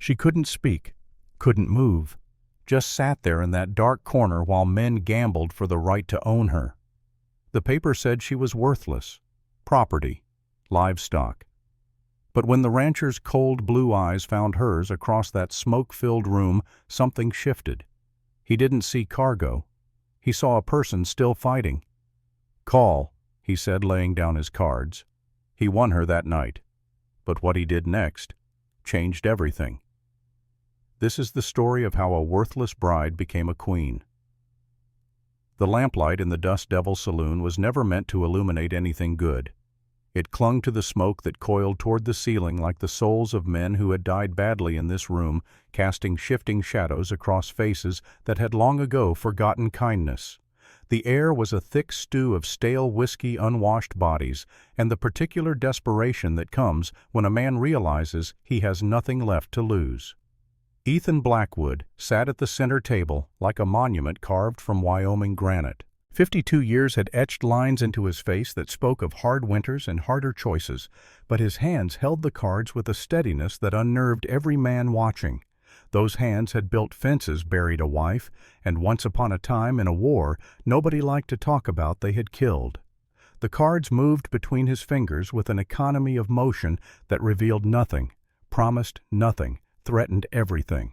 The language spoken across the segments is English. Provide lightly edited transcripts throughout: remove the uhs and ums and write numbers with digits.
She couldn't speak, couldn't move, just sat there in that dark corner while men gambled for the right to own her. The paper said she was worthless, property, livestock. But when the rancher's cold blue eyes found hers across that smoke-filled room, something shifted. He didn't see cargo. He saw a person still fighting. "Call," he said, laying down his cards. He won her that night. But what he did next changed everything. This is the story of how a worthless bride became a queen. The lamplight in the Dust Devil Saloon was never meant to illuminate anything good. It clung to the smoke that coiled toward the ceiling like the souls of men who had died badly in this room, casting shifting shadows across faces that had long ago forgotten kindness. The air was a thick stew of stale whiskey, unwashed bodies, and the particular desperation that comes when a man realizes he has nothing left to lose. Ethan Blackwood sat at the center table like a monument carved from Wyoming granite. 52 years had etched lines into his face that spoke of hard winters and harder choices, but his hands held the cards with a steadiness that unnerved every man watching. Those hands had built fences, buried a wife, and once upon a time in a war nobody liked to talk about they had killed. The cards moved between his fingers with an economy of motion that revealed nothing, promised nothing, threatened everything.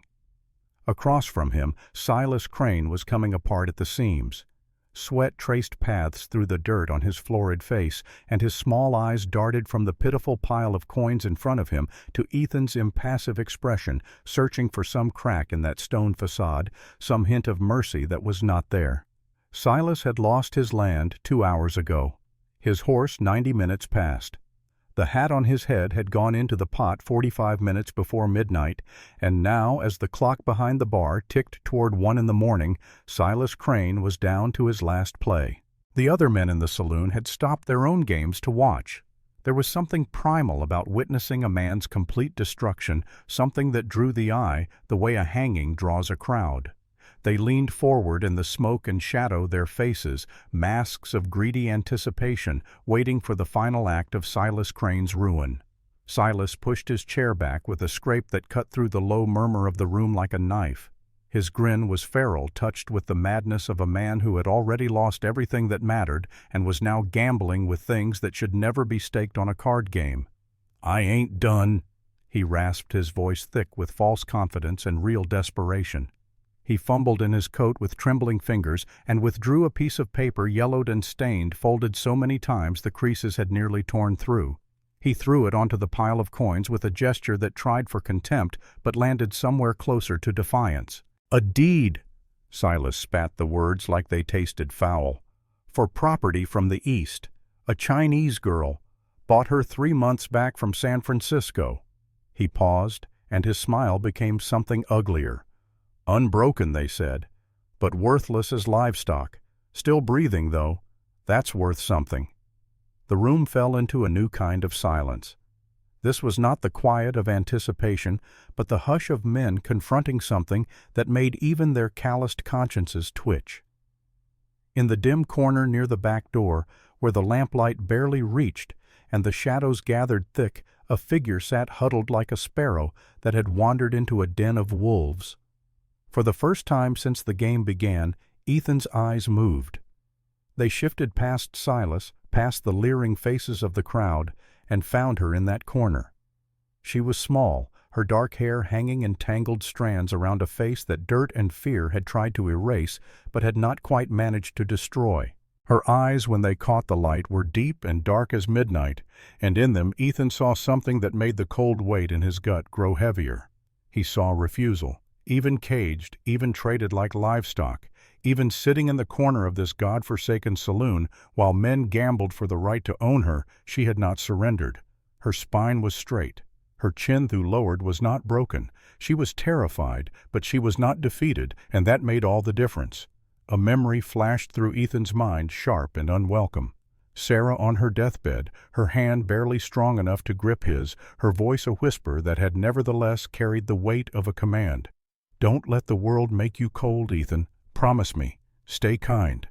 Across from him, Silas Crane was coming apart at the seams. Sweat traced paths through the dirt on his florid face, and his small eyes darted from the pitiful pile of coins in front of him to Ethan's impassive expression, searching for some crack in that stone facade, some hint of mercy that was not there. Silas had lost his land 2 hours ago. His horse 90 minutes past. The hat on his head had gone into the pot 45 minutes before midnight, and now, as the clock behind the bar ticked toward 1 in the morning, Silas Crane was down to his last play. The other men in the saloon had stopped their own games to watch. There was something primal about witnessing a man's complete destruction, something that drew the eye the way a hanging draws a crowd. They leaned forward in the smoke and shadow, their faces, masks of greedy anticipation, waiting for the final act of Silas Crane's ruin. Silas pushed his chair back with a scrape that cut through the low murmur of the room like a knife. His grin was feral, touched with the madness of a man who had already lost everything that mattered and was now gambling with things that should never be staked on a card game. "I ain't done," he rasped, his voice thick with false confidence and real desperation. He fumbled in his coat with trembling fingers and withdrew a piece of paper yellowed and stained, folded so many times the creases had nearly torn through. He threw it onto the pile of coins with a gesture that tried for contempt but landed somewhere closer to defiance. "A deed," Silas spat the words like they tasted foul. "For property from the East. A Chinese girl. Bought her 3 months back from San Francisco." He paused, and his smile became something uglier. "Unbroken," they said, "but worthless as livestock. Still breathing, though. That's worth something." The room fell into a new kind of silence. This was not the quiet of anticipation, but the hush of men confronting something that made even their calloused consciences twitch. In the dim corner near the back door, where the lamplight barely reached and the shadows gathered thick, a figure sat huddled like a sparrow that had wandered into a den of wolves. For the first time since the game began, Ethan's eyes moved. They shifted past Silas, past the leering faces of the crowd, and found her in that corner. She was small, her dark hair hanging in tangled strands around a face that dirt and fear had tried to erase but had not quite managed to destroy. Her eyes, when they caught the light, were deep and dark as midnight, and in them Ethan saw something that made the cold weight in his gut grow heavier. He saw refusal. Even caged, even traded like livestock, even sitting in the corner of this God-forsaken saloon while men gambled for the right to own her, she had not surrendered. Her spine was straight. Her chin, though lowered, was not broken. She was terrified, but she was not defeated, and that made all the difference. A memory flashed through Ethan's mind, sharp and unwelcome. Sarah on her deathbed, her hand barely strong enough to grip his, her voice a whisper that had nevertheless carried the weight of a command. "Don't let the world make you cold, Ethan. Promise me. Stay kind."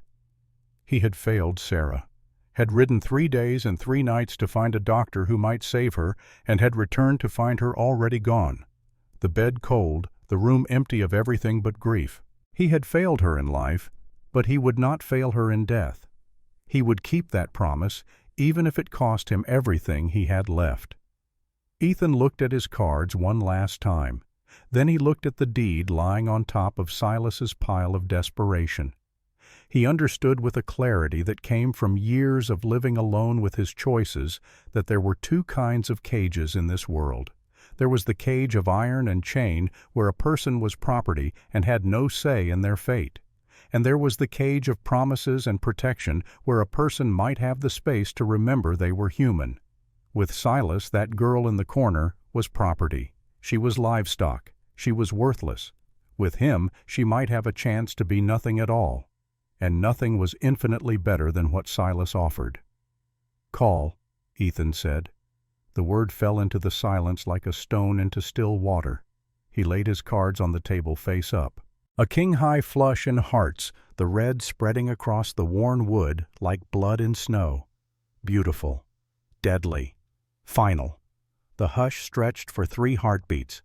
He had failed Sarah, had ridden 3 days and 3 nights to find a doctor who might save her, and had returned to find her already gone. the bed cold, the room empty of everything but grief. He had failed her in life, but he would not fail her in death. He would keep that promise, even if it cost him everything he had left. Ethan looked at his cards one last time. Then he looked at the deed lying on top of Silas's pile of desperation. He understood with a clarity that came from years of living alone with his choices that there were two kinds of cages in this world. There was the cage of iron and chain where a person was property and had no say in their fate. And there was the cage of promises and protection where a person might have the space to remember they were human. With Silas, that girl in the corner was property. She was livestock. She was worthless. With him, she might have a chance to be nothing at all. And nothing was infinitely better than what Silas offered. "Call," Ethan said. The word fell into the silence like a stone into still water. He laid his cards on the table face up. A king-high flush in hearts, the red spreading across the worn wood like blood in snow. Beautiful. Deadly. Final. The hush stretched for 3 heartbeats.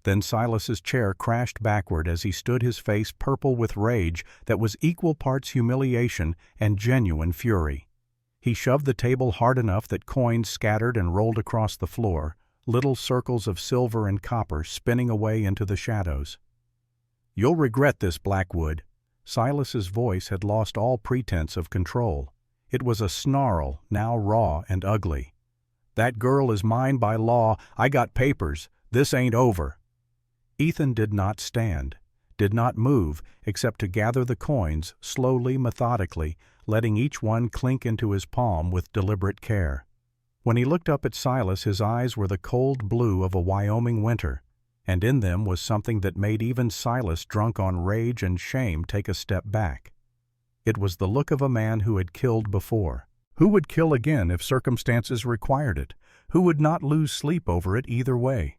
Then Silas's chair crashed backward as he stood, his face purple with rage that was equal parts humiliation and genuine fury. He shoved the table hard enough that coins scattered and rolled across the floor, little circles of silver and copper spinning away into the shadows. "You'll regret this, Blackwood." Silas's voice had lost all pretense of control. It was a snarl, now raw and ugly. "That girl is mine by law. I got papers. This ain't over." Ethan did not stand, did not move except to gather the coins, slowly, methodically, letting each one clink into his palm with deliberate care. When he looked up at Silas, his eyes were the cold blue of a Wyoming winter, and in them was something that made even Silas, drunk on rage and shame, take a step back. It was the look of a man who had killed before. Who would kill again if circumstances required it? Who would not lose sleep over it either way?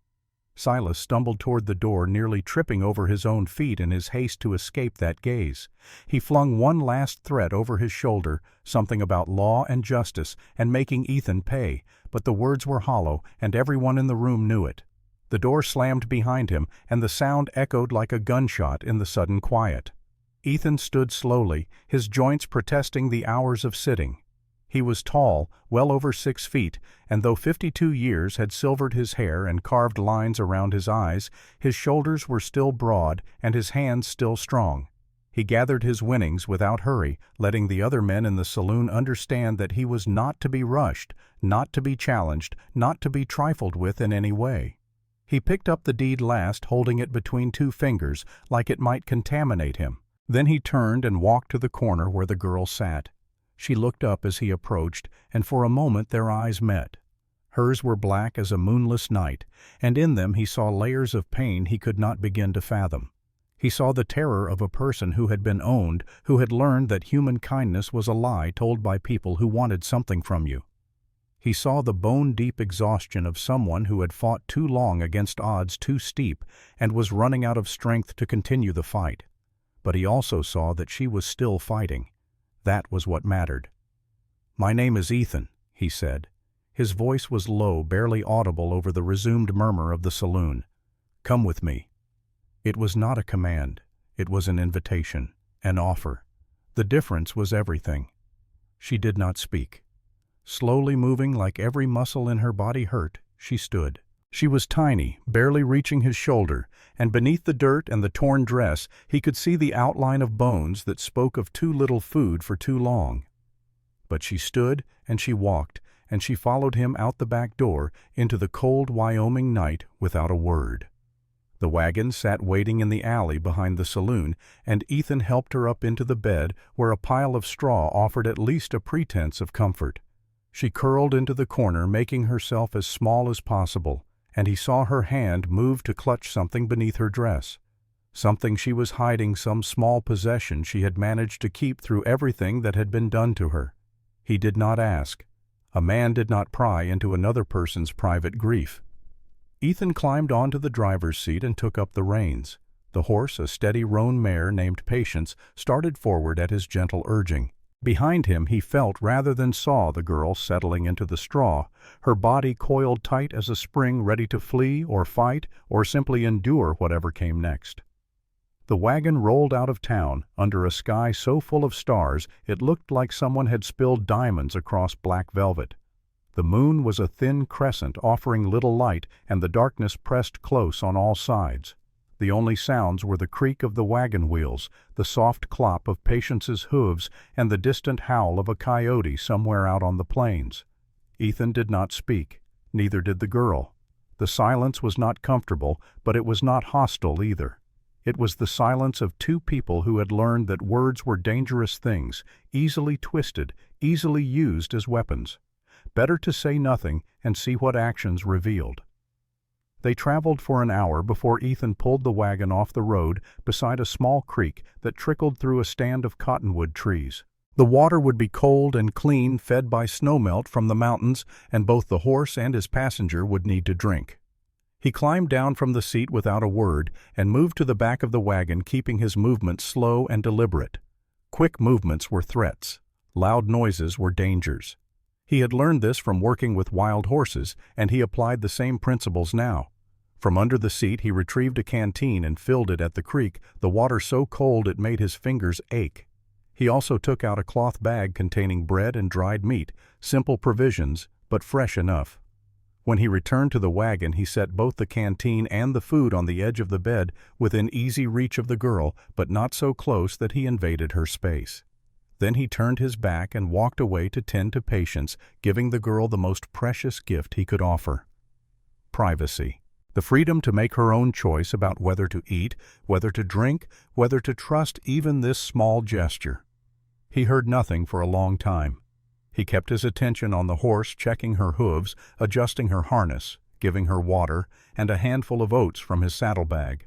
Silas stumbled toward the door, nearly tripping over his own feet in his haste to escape that gaze. He flung one last threat over his shoulder, something about law and justice and making Ethan pay, but the words were hollow, and everyone in the room knew it. The door slammed behind him, and the sound echoed like a gunshot in the sudden quiet. Ethan stood slowly, his joints protesting the hours of sitting. He was tall, well over 6 feet, and though 52 years had silvered his hair and carved lines around his eyes, his shoulders were still broad and his hands still strong. He gathered his winnings without hurry, letting the other men in the saloon understand that he was not to be rushed, not to be challenged, not to be trifled with in any way. He picked up the deed last, holding it between 2 fingers, like it might contaminate him. Then he turned and walked to the corner where the girl sat. She looked up as he approached, and for a moment their eyes met. Hers were black as a moonless night, and in them he saw layers of pain he could not begin to fathom. He saw the terror of a person who had been owned, who had learned that human kindness was a lie told by people who wanted something from you. He saw the bone-deep exhaustion of someone who had fought too long against odds too steep and was running out of strength to continue the fight. But he also saw that she was still fighting. That was what mattered. "My name is Ethan," he said. His voice was low, barely audible over the resumed murmur of the saloon. "Come with me." It was not a command. It was an invitation, an offer. The difference was everything. She did not speak. Slowly moving like every muscle in her body hurt, she stood. She was tiny, barely reaching his shoulder, and beneath the dirt and the torn dress he could see the outline of bones that spoke of too little food for too long. But she stood, and she walked, and she followed him out the back door into the cold Wyoming night without a word. The wagon sat waiting in the alley behind the saloon, and Ethan helped her up into the bed where a pile of straw offered at least a pretense of comfort. She curled into the corner, making herself as small as possible, and he saw her hand move to clutch something beneath her dress. Something she was hiding, some small possession she had managed to keep through everything that had been done to her. He did not ask. A man did not pry into another person's private grief. Ethan climbed onto the driver's seat and took up the reins. The horse, a steady roan mare named Patience, started forward at his gentle urging. Behind him he felt rather than saw the girl settling into the straw, her body coiled tight as a spring ready to flee or fight or simply endure whatever came next. The wagon rolled out of town under a sky so full of stars it looked like someone had spilled diamonds across black velvet. The moon was a thin crescent offering little light, and the darkness pressed close on all sides. The only sounds were the creak of the wagon wheels, the soft clop of Patience's hooves, and the distant howl of a coyote somewhere out on the plains. Ethan did not speak. Neither did the girl. The silence was not comfortable, but it was not hostile either. It was the silence of two people who had learned that words were dangerous things, easily twisted, easily used as weapons. Better to say nothing and see what actions revealed. They traveled for an hour before Ethan pulled the wagon off the road beside a small creek that trickled through a stand of cottonwood trees. The water would be cold and clean, fed by snowmelt from the mountains, and both the horse and his passenger would need to drink. He climbed down from the seat without a word and moved to the back of the wagon, keeping his movements slow and deliberate. Quick movements were threats. Loud noises were dangers. He had learned this from working with wild horses, and he applied the same principles now. From under the seat he retrieved a canteen and filled it at the creek, the water so cold it made his fingers ache. He also took out a cloth bag containing bread and dried meat, simple provisions, but fresh enough. When he returned to the wagon he set both the canteen and the food on the edge of the bed within easy reach of the girl, but not so close that he invaded her space. Then he turned his back and walked away to tend to Patience, giving the girl the most precious gift he could offer: privacy. The freedom to make her own choice about whether to eat, whether to drink, whether to trust even this small gesture. He heard nothing for a long time. He kept his attention on the horse, checking her hooves, adjusting her harness, giving her water, and a handful of oats from his saddlebag.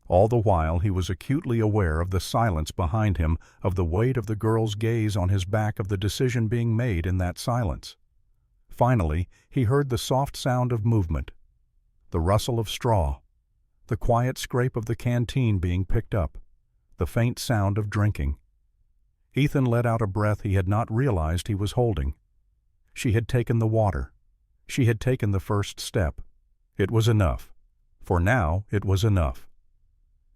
All the while he was acutely aware of the silence behind him, of the weight of the girl's gaze on his back, of the decision being made in that silence. Finally, he heard the soft sound of movement, the rustle of straw, the quiet scrape of the canteen being picked up, the faint sound of drinking. Ethan let out a breath he had not realized he was holding. She had taken the water. She had taken the first step. It was enough. For now, it was enough.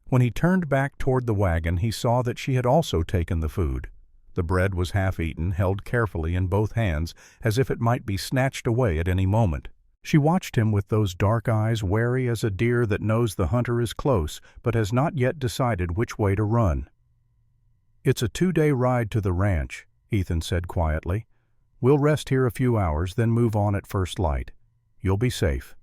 When he turned back toward the wagon, he saw that she had also taken the food. The bread was half-eaten, held carefully in both hands, as if it might be snatched away at any moment. She watched him with those dark eyes, wary as a deer that knows the hunter is close, but has not yet decided which way to run. "It's a 2-day ride to the ranch," Ethan said quietly. "We'll rest here a few hours, then move on at first light. You'll be safe."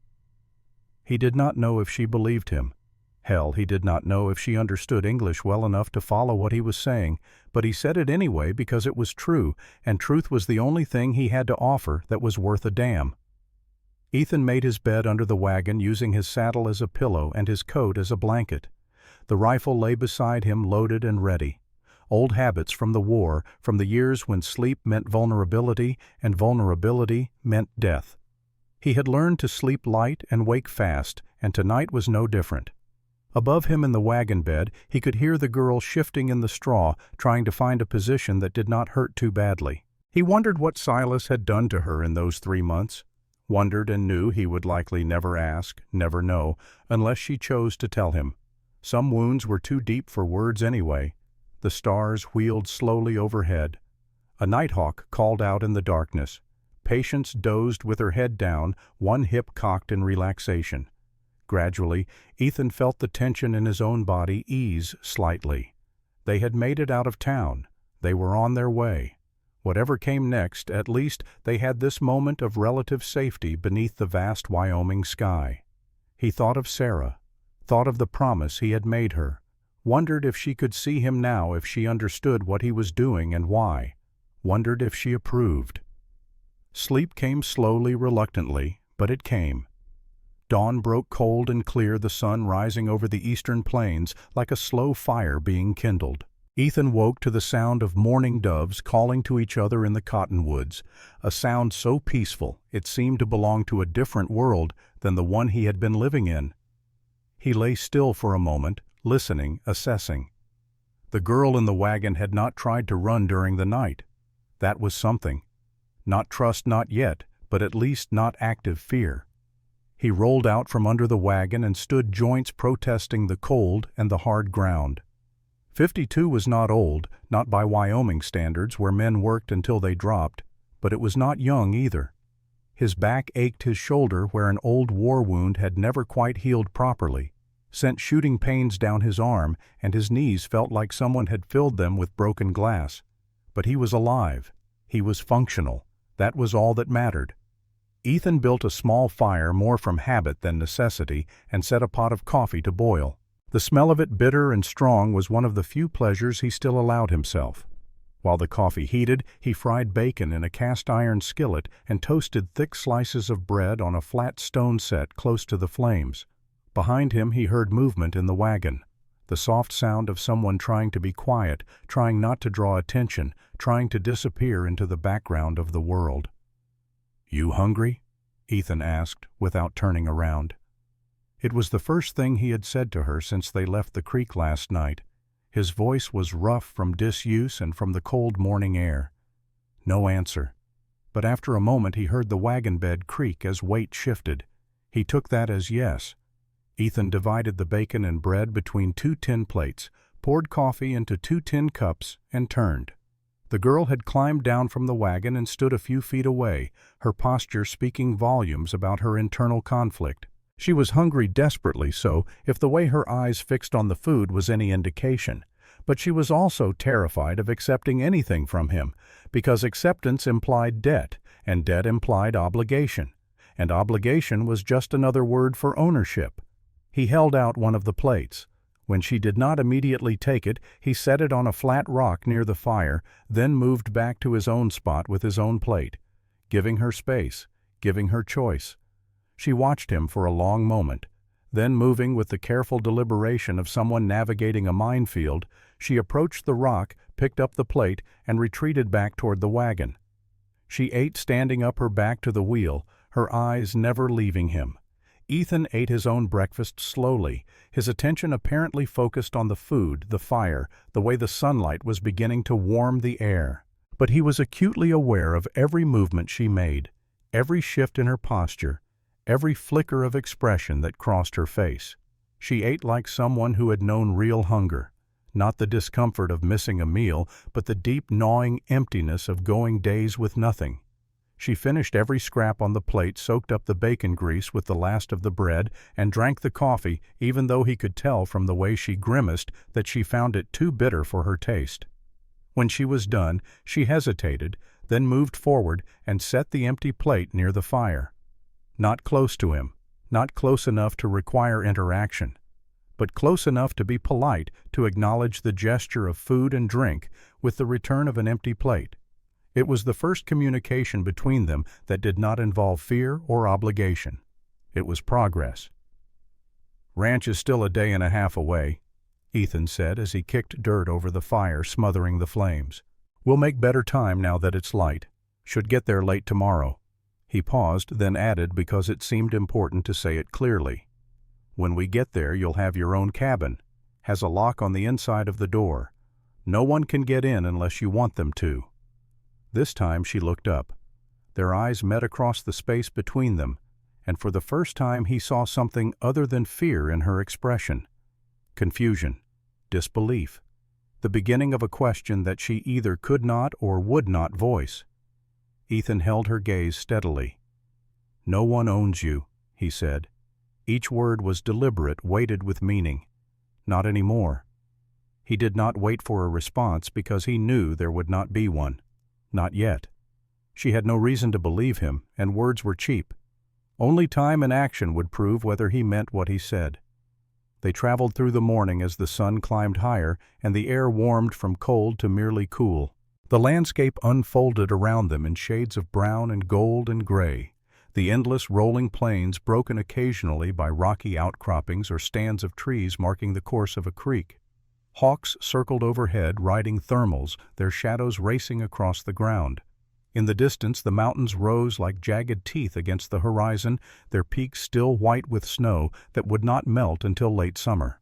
He did not know if she believed him. Hell, he did not know if she understood English well enough to follow what he was saying, but he said it anyway because it was true, and truth was the only thing he had to offer that was worth a damn. Ethan made his bed under the wagon, using his saddle as a pillow and his coat as a blanket. The rifle lay beside him, loaded and ready. Old habits from the war, from the years when sleep meant vulnerability and vulnerability meant death. He had learned to sleep light and wake fast, and tonight was no different. Above him in the wagon bed, he could hear the girl shifting in the straw, trying to find a position that did not hurt too badly. He wondered what Silas had done to her in those 3 months. Wondered and knew he would likely never ask, never know, unless she chose to tell him. Some wounds were too deep for words anyway. The stars wheeled slowly overhead. A nighthawk called out in the darkness. Patience dozed with her head down, one hip cocked in relaxation. Gradually, Ethan felt the tension in his own body ease slightly. They had made it out of town. They were on their way. Whatever came next, at least they had this moment of relative safety beneath the vast Wyoming sky. He thought of Sarah, thought of the promise he had made her, wondered if she could see him now, if she understood what he was doing and why, wondered if she approved. Sleep came slowly, reluctantly, but it came. Dawn broke cold and clear, the sun rising over the eastern plains like a slow fire being kindled. Ethan woke to the sound of mourning doves calling to each other in the cottonwoods, a sound so peaceful it seemed to belong to a different world than the one he had been living in. He lay still for a moment, listening, assessing. The girl in the wagon had not tried to run during the night. That was something. Not trust, not yet, but at least not active fear. He rolled out from under the wagon and stood joints protesting the cold and the hard ground. 52 was not old, not by Wyoming standards where men worked until they dropped, but it was not young either. His back ached, his shoulder, where an old war wound had never quite healed properly, sent shooting pains down his arm, and his knees felt like someone had filled them with broken glass. But he was alive. He was functional. That was all that mattered. Ethan built a small fire more from habit than necessity and set a pot of coffee to boil. The smell of it, bitter and strong, was one of the few pleasures he still allowed himself. While the coffee heated, he fried bacon in a cast-iron skillet and toasted thick slices of bread on a flat stone set close to the flames. Behind him he heard movement in the wagon, the soft sound of someone trying to be quiet, trying not to draw attention, trying to disappear into the background of the world. "You hungry?" Ethan asked, without turning around. It was the first thing he had said to her since they left the creek last night. His voice was rough from disuse and from the cold morning air. No answer. But after a moment he heard the wagon bed creak as weight shifted. He took that as yes. Ethan divided the bacon and bread between 2 tin plates, poured coffee into 2 tin cups, and turned. The girl had climbed down from the wagon and stood a few feet away, her posture speaking volumes about her internal conflict. She was hungry desperately so, if the way her eyes fixed on the food was any indication. But she was also terrified of accepting anything from him, because acceptance implied debt, and debt implied obligation. And obligation was just another word for ownership. He held out one of the plates. When she did not immediately take it, he set it on a flat rock near the fire, then moved back to his own spot with his own plate, giving her space, giving her choice. She watched him for a long moment. Then, moving with the careful deliberation of someone navigating a minefield, she approached the rock, picked up the plate, and retreated back toward the wagon. She ate standing up, her back to the wheel, her eyes never leaving him. Ethan ate his own breakfast slowly, his attention apparently focused on the food, the fire, the way the sunlight was beginning to warm the air. But he was acutely aware of every movement she made, every shift in her posture, every flicker of expression that crossed her face. She ate like someone who had known real hunger, not the discomfort of missing a meal, but the deep gnawing emptiness of going days with nothing. She finished every scrap on the plate, soaked up the bacon grease with the last of the bread, and drank the coffee, even though he could tell from the way she grimaced that she found it too bitter for her taste. When she was done, she hesitated, then moved forward and set the empty plate near the fire. Not close to him, not close enough to require interaction, but close enough to be polite, to acknowledge the gesture of food and drink with the return of an empty plate. It was the first communication between them that did not involve fear or obligation. It was progress. "Ranch is still a day and a half away," Ethan said as he kicked dirt over the fire, smothering the flames. "We'll make better time now that it's light. Should get there late tomorrow." He paused, then added because it seemed important to say it clearly. "When we get there, you'll have your own cabin. Has a lock on the inside of the door. No one can get in unless you want them to." This time she looked up. Their eyes met across the space between them, and for the first time he saw something other than fear in her expression. Confusion, disbelief, the beginning of a question that she either could not or would not voice. Ethan held her gaze steadily. "No one owns you," he said. Each word was deliberate, weighted with meaning. Not anymore. He did not wait for a response because he knew there would not be one. Not yet. She had no reason to believe him, and words were cheap. Only time and action would prove whether he meant what he said. They traveled through the morning as the sun climbed higher and the air warmed from cold to merely cool. The landscape unfolded around them in shades of brown and gold and gray, the endless rolling plains broken occasionally by rocky outcroppings or stands of trees marking the course of a creek. Hawks circled overhead, riding thermals, their shadows racing across the ground. In the distance, the mountains rose like jagged teeth against the horizon, their peaks still white with snow that would not melt until late summer.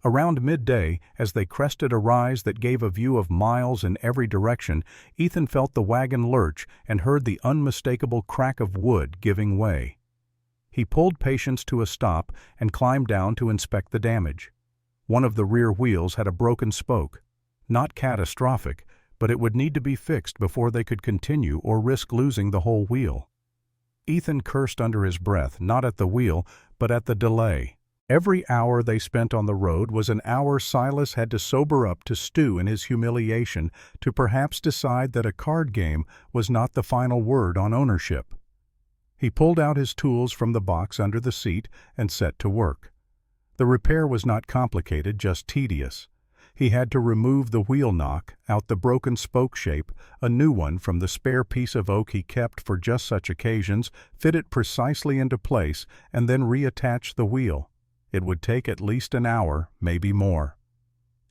Around midday, as they crested a rise that gave a view of miles in every direction, Ethan felt the wagon lurch and heard the unmistakable crack of wood giving way. He pulled Patience to a stop and climbed down to inspect the damage. One of the rear wheels had a broken spoke. Not catastrophic, but it would need to be fixed before they could continue or risk losing the whole wheel. Ethan cursed under his breath, not at the wheel, but at the delay. Every hour they spent on the road was an hour Silas had to sober up to stew in his humiliation, to perhaps decide that a card game was not the final word on ownership. He pulled out his tools from the box under the seat and set to work. The repair was not complicated, just tedious. He had to remove the wheel knock, out the broken spoke shape, a new one from the spare piece of oak he kept for just such occasions, fit it precisely into place, and then reattach the wheel. It would take at least an hour, maybe more.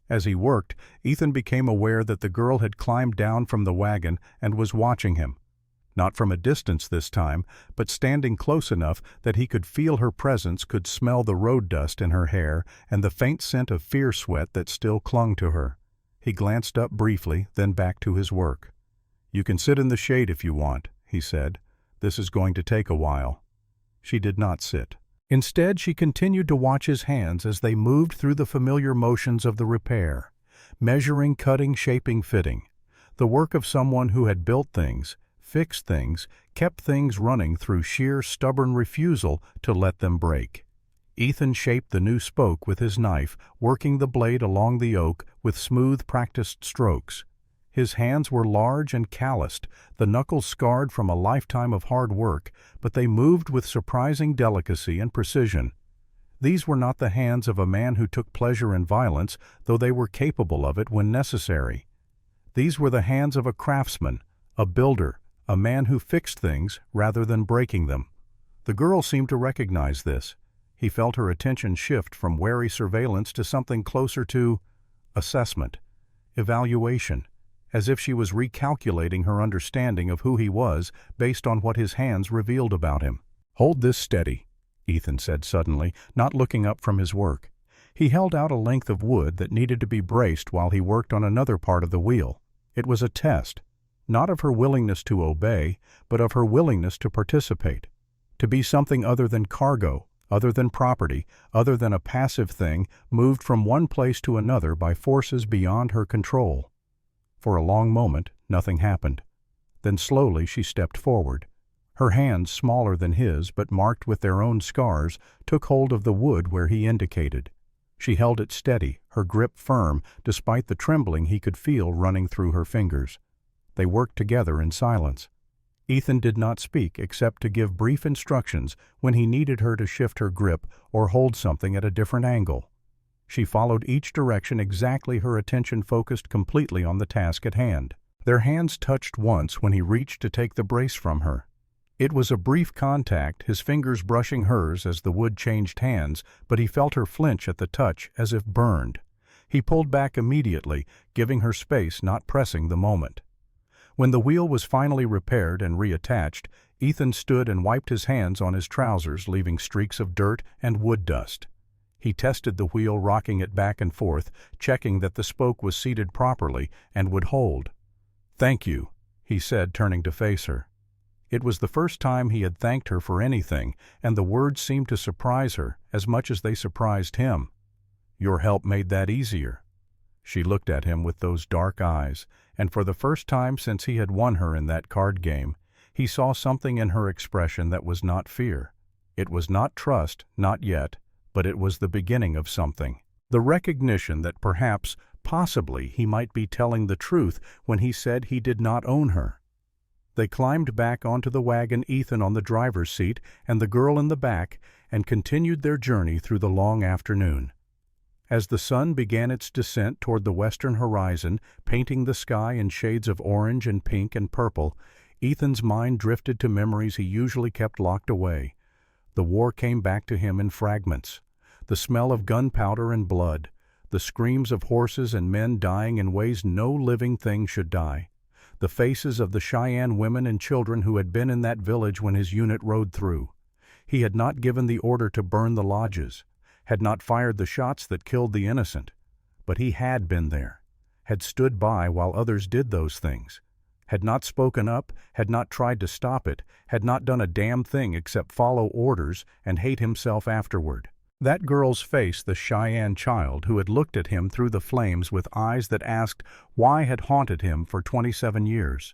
As he worked, Ethan became aware that the girl had climbed down from the wagon and was watching him. Not from a distance this time, but standing close enough that he could feel her presence, could smell the road dust in her hair and the faint scent of fear sweat that still clung to her. He glanced up briefly, then back to his work. "You can sit in the shade if you want," he said. "This is going to take a while." She did not sit. Instead, she continued to watch his hands as they moved through the familiar motions of the repair, measuring, cutting, shaping, fitting. The work of someone who had built things, fixed things, kept things running through sheer stubborn refusal to let them break. Ethan shaped the new spoke with his knife, working the blade along the oak with smooth, practiced strokes. His hands were large and calloused, the knuckles scarred from a lifetime of hard work, but they moved with surprising delicacy and precision. These were not the hands of a man who took pleasure in violence, though they were capable of it when necessary. These were the hands of a craftsman, a builder, a man who fixed things rather than breaking them. The girl seemed to recognize this. He felt her attention shift from wary surveillance to something closer to assessment, evaluation, as if she was recalculating her understanding of who he was based on what his hands revealed about him. "Hold this steady," Ethan said suddenly, not looking up from his work. He held out a length of wood that needed to be braced while he worked on another part of the wheel. It was a test, not of her willingness to obey, but of her willingness to participate, to be something other than cargo, other than property, other than a passive thing moved from one place to another by forces beyond her control. For a long moment, nothing happened. Then slowly she stepped forward. Her hands, smaller than his but marked with their own scars, took hold of the wood where he indicated. She held it steady, her grip firm, despite the trembling he could feel running through her fingers. They worked together in silence. Ethan did not speak except to give brief instructions when he needed her to shift her grip or hold something at a different angle. She followed each direction exactly, her attention focused completely on the task at hand. Their hands touched once when he reached to take the brace from her. It was a brief contact, his fingers brushing hers as the wood changed hands, but he felt her flinch at the touch as if burned. He pulled back immediately, giving her space, not pressing the moment. When the wheel was finally repaired and reattached, Ethan stood and wiped his hands on his trousers, leaving streaks of dirt and wood dust. He tested the wheel, rocking it back and forth, checking that the spoke was seated properly and would hold. "Thank you," he said, turning to face her. It was the first time he had thanked her for anything, and the words seemed to surprise her as much as they surprised him. "Your help made that easier." She looked at him with those dark eyes, and for the first time since he had won her in that card game, he saw something in her expression that was not fear. It was not trust, not yet, but it was the beginning of something. The recognition that perhaps, possibly, he might be telling the truth when he said he did not own her. They climbed back onto the wagon, Ethan on the driver's seat and the girl in the back, and continued their journey through the long afternoon. As the sun began its descent toward the western horizon, painting the sky in shades of orange and pink and purple, Ethan's mind drifted to memories he usually kept locked away. The war came back to him in fragments. The smell of gunpowder and blood, the screams of horses and men dying in ways no living thing should die, the faces of the Cheyenne women and children who had been in that village when his unit rode through. He had not given the order to burn the lodges. had not fired the shots that killed the innocent, but he had been there, had stood by while others did those things, had not spoken up, had not tried to stop it, had not done a damn thing except follow orders and hate himself afterward. That girl's face, the Cheyenne child who had looked at him through the flames with eyes that asked why, had haunted him for 27 years.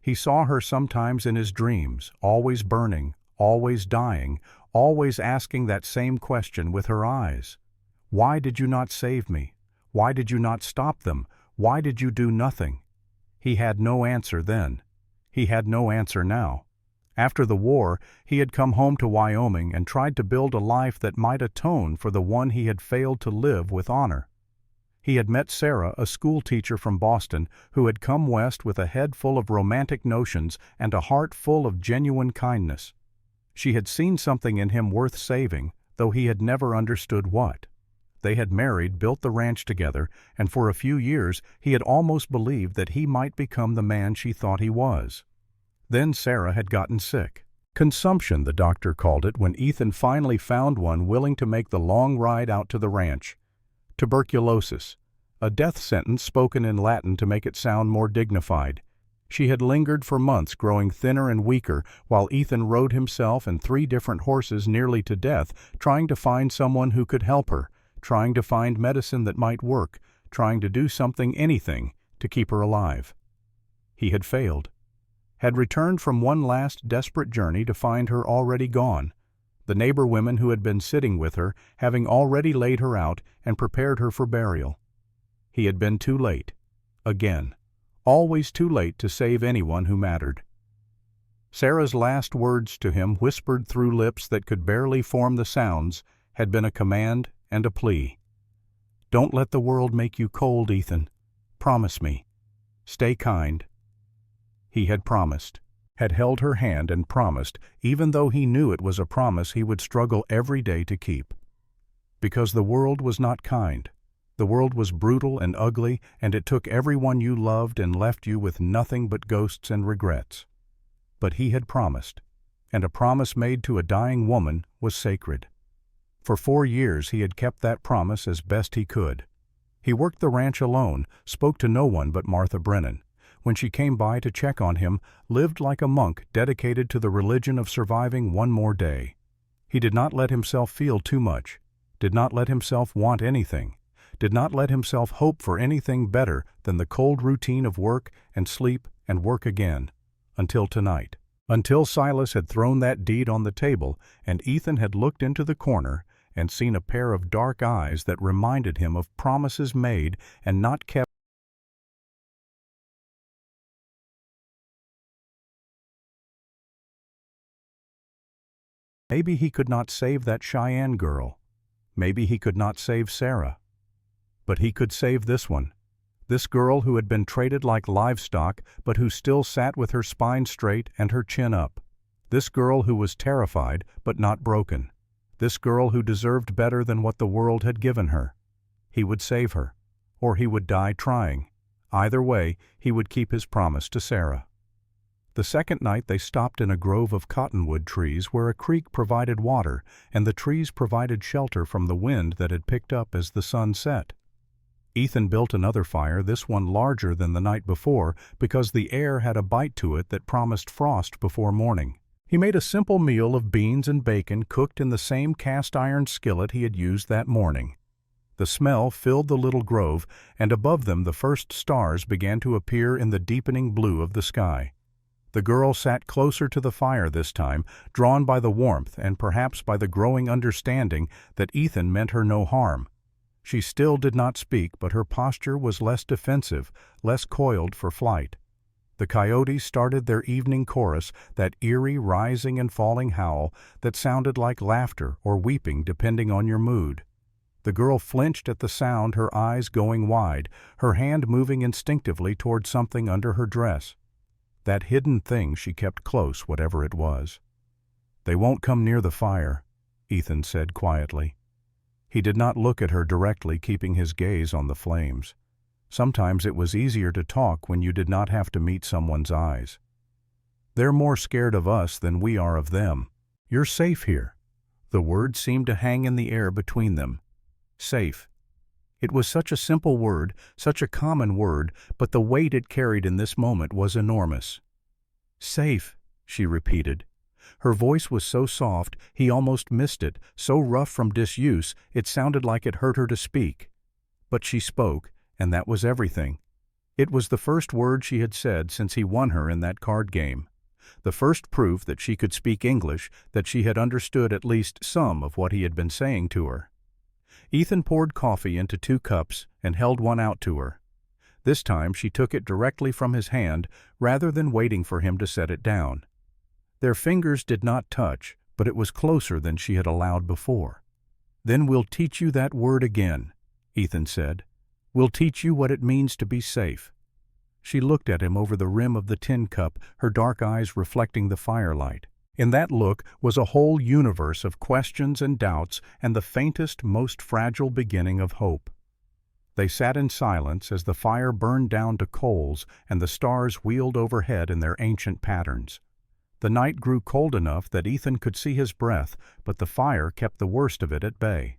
He saw her sometimes in his dreams, always burning, always dying, always asking that same question with her eyes. Why did you not save me? Why did you not stop them? Why did you do nothing? He had no answer then. He had no answer now. After the war, he had come home to Wyoming and tried to build a life that might atone for the one he had failed to live with honor. He had met Sarah, a school teacher from Boston, who had come west with a head full of romantic notions and a heart full of genuine kindness. She had seen something in him worth saving, though he had never understood what. They had married, built the ranch together, and for a few years he had almost believed that he might become the man she thought he was. Then Sarah had gotten sick. Consumption, the doctor called it when Ethan finally found one willing to make the long ride out to the ranch. Tuberculosis, a death sentence spoken in Latin to make it sound more dignified. She had lingered for months, growing thinner and weaker, while Ethan rode himself and 3 different horses nearly to death, trying to find someone who could help her, trying to find medicine that might work, trying to do something, anything, to keep her alive. He had failed. Had returned from one last desperate journey to find her already gone, the neighbor women who had been sitting with her having already laid her out and prepared her for burial. He had been too late. Again. Always too late to save anyone who mattered. Sarah's last words to him, whispered through lips that could barely form the sounds, had been a command and a plea. "Don't let the world make you cold, Ethan. Promise me. Stay kind." He had promised, had held her hand and promised, even though he knew it was a promise he would struggle every day to keep. Because the world was not kind. The world was brutal and ugly, and it took everyone you loved and left you with nothing but ghosts and regrets. But he had promised, and a promise made to a dying woman was sacred. For 4 years he had kept that promise as best he could. He worked the ranch alone, spoke to no one but Martha Brennan. When she came by to check on him, lived like a monk dedicated to the religion of surviving one more day. He did not let himself feel too much, did not let himself want anything, did not let himself hope for anything better than the cold routine of work and sleep and work again, until tonight. Until Silas had thrown that deed on the table and Ethan had looked into the corner and seen a pair of dark eyes that reminded him of promises made and not kept. Maybe he could not save that Cheyenne girl. Maybe he could not save Sarah. But he could save this one. This girl who had been traded like livestock, but who still sat with her spine straight and her chin up. This girl who was terrified, but not broken. This girl who deserved better than what the world had given her. He would save her, or he would die trying. Either way, he would keep his promise to Sarah. The second night they stopped in a grove of cottonwood trees where a creek provided water, and the trees provided shelter from the wind that had picked up as the sun set. Ethan built another fire, this one larger than the night before, because the air had a bite to it that promised frost before morning. He made a simple meal of beans and bacon cooked in the same cast-iron skillet he had used that morning. The smell filled the little grove, and above them the first stars began to appear in the deepening blue of the sky. The girl sat closer to the fire this time, drawn by the warmth and perhaps by the growing understanding that Ethan meant her no harm. She still did not speak, but her posture was less defensive, less coiled for flight. The coyotes started their evening chorus, that eerie rising and falling howl that sounded like laughter or weeping depending on your mood. The girl flinched at the sound, her eyes going wide, her hand moving instinctively toward something under her dress. That hidden thing she kept close, whatever it was. "They won't come near the fire," Ethan said quietly. He did not look at her directly, keeping his gaze on the flames. Sometimes it was easier to talk when you did not have to meet someone's eyes. "They're more scared of us than we are of them. You're safe here. The word seemed to hang in the air between them. Safe. It was such a simple word, such a common word, but the weight it carried in this moment was enormous. Safe, she repeated. Her voice was so soft he almost missed it, so rough from disuse it sounded like it hurt her to speak. But she spoke, and that was everything. It was the first word she had said since he won her in that card game. The first proof that she could speak English, that she had understood at least some of what he had been saying to her. Ethan poured coffee into 2 cups and held one out to her. This time she took it directly from his hand rather than waiting for him to set it down. Their fingers did not touch, but it was closer than she had allowed before. "Then we'll teach you that word again," Ethan said. "We'll teach you what it means to be safe." She looked at him over the rim of the tin cup, her dark eyes reflecting the firelight. In that look was a whole universe of questions and doubts and the faintest, most fragile beginning of hope. They sat in silence as the fire burned down to coals and the stars wheeled overhead in their ancient patterns. The night grew cold enough that Ethan could see his breath, but the fire kept the worst of it at bay.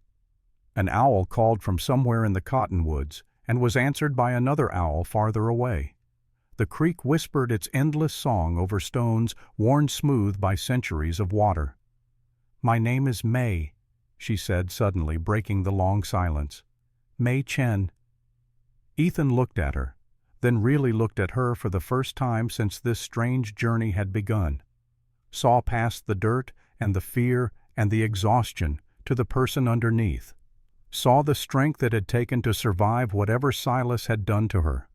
An owl called from somewhere in the cottonwoods and was answered by another owl farther away. The creek whispered its endless song over stones worn smooth by centuries of water. "My name is May," she said suddenly, breaking the long silence. "May Chen." Ethan looked at her, then really looked at her for the first time since this strange journey had begun. Saw past the dirt and the fear and the exhaustion to the person underneath. Saw the strength it had taken to survive whatever Silas had done to her.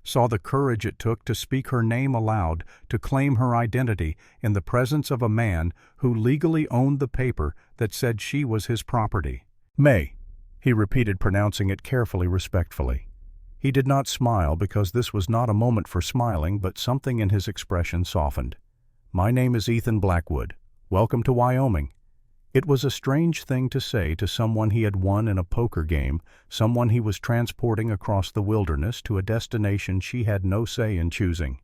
Saw the courage it took to speak her name aloud, to claim her identity in the presence of a man who legally owned the paper that said she was his property. "May," he repeated, pronouncing it carefully, respectfully. He did not smile because this was not a moment for smiling, but something in his expression softened. "My name is Ethan Blackwood. Welcome to Wyoming." It was a strange thing to say to someone he had won in a poker game, someone he was transporting across the wilderness to a destination she had no say in choosing.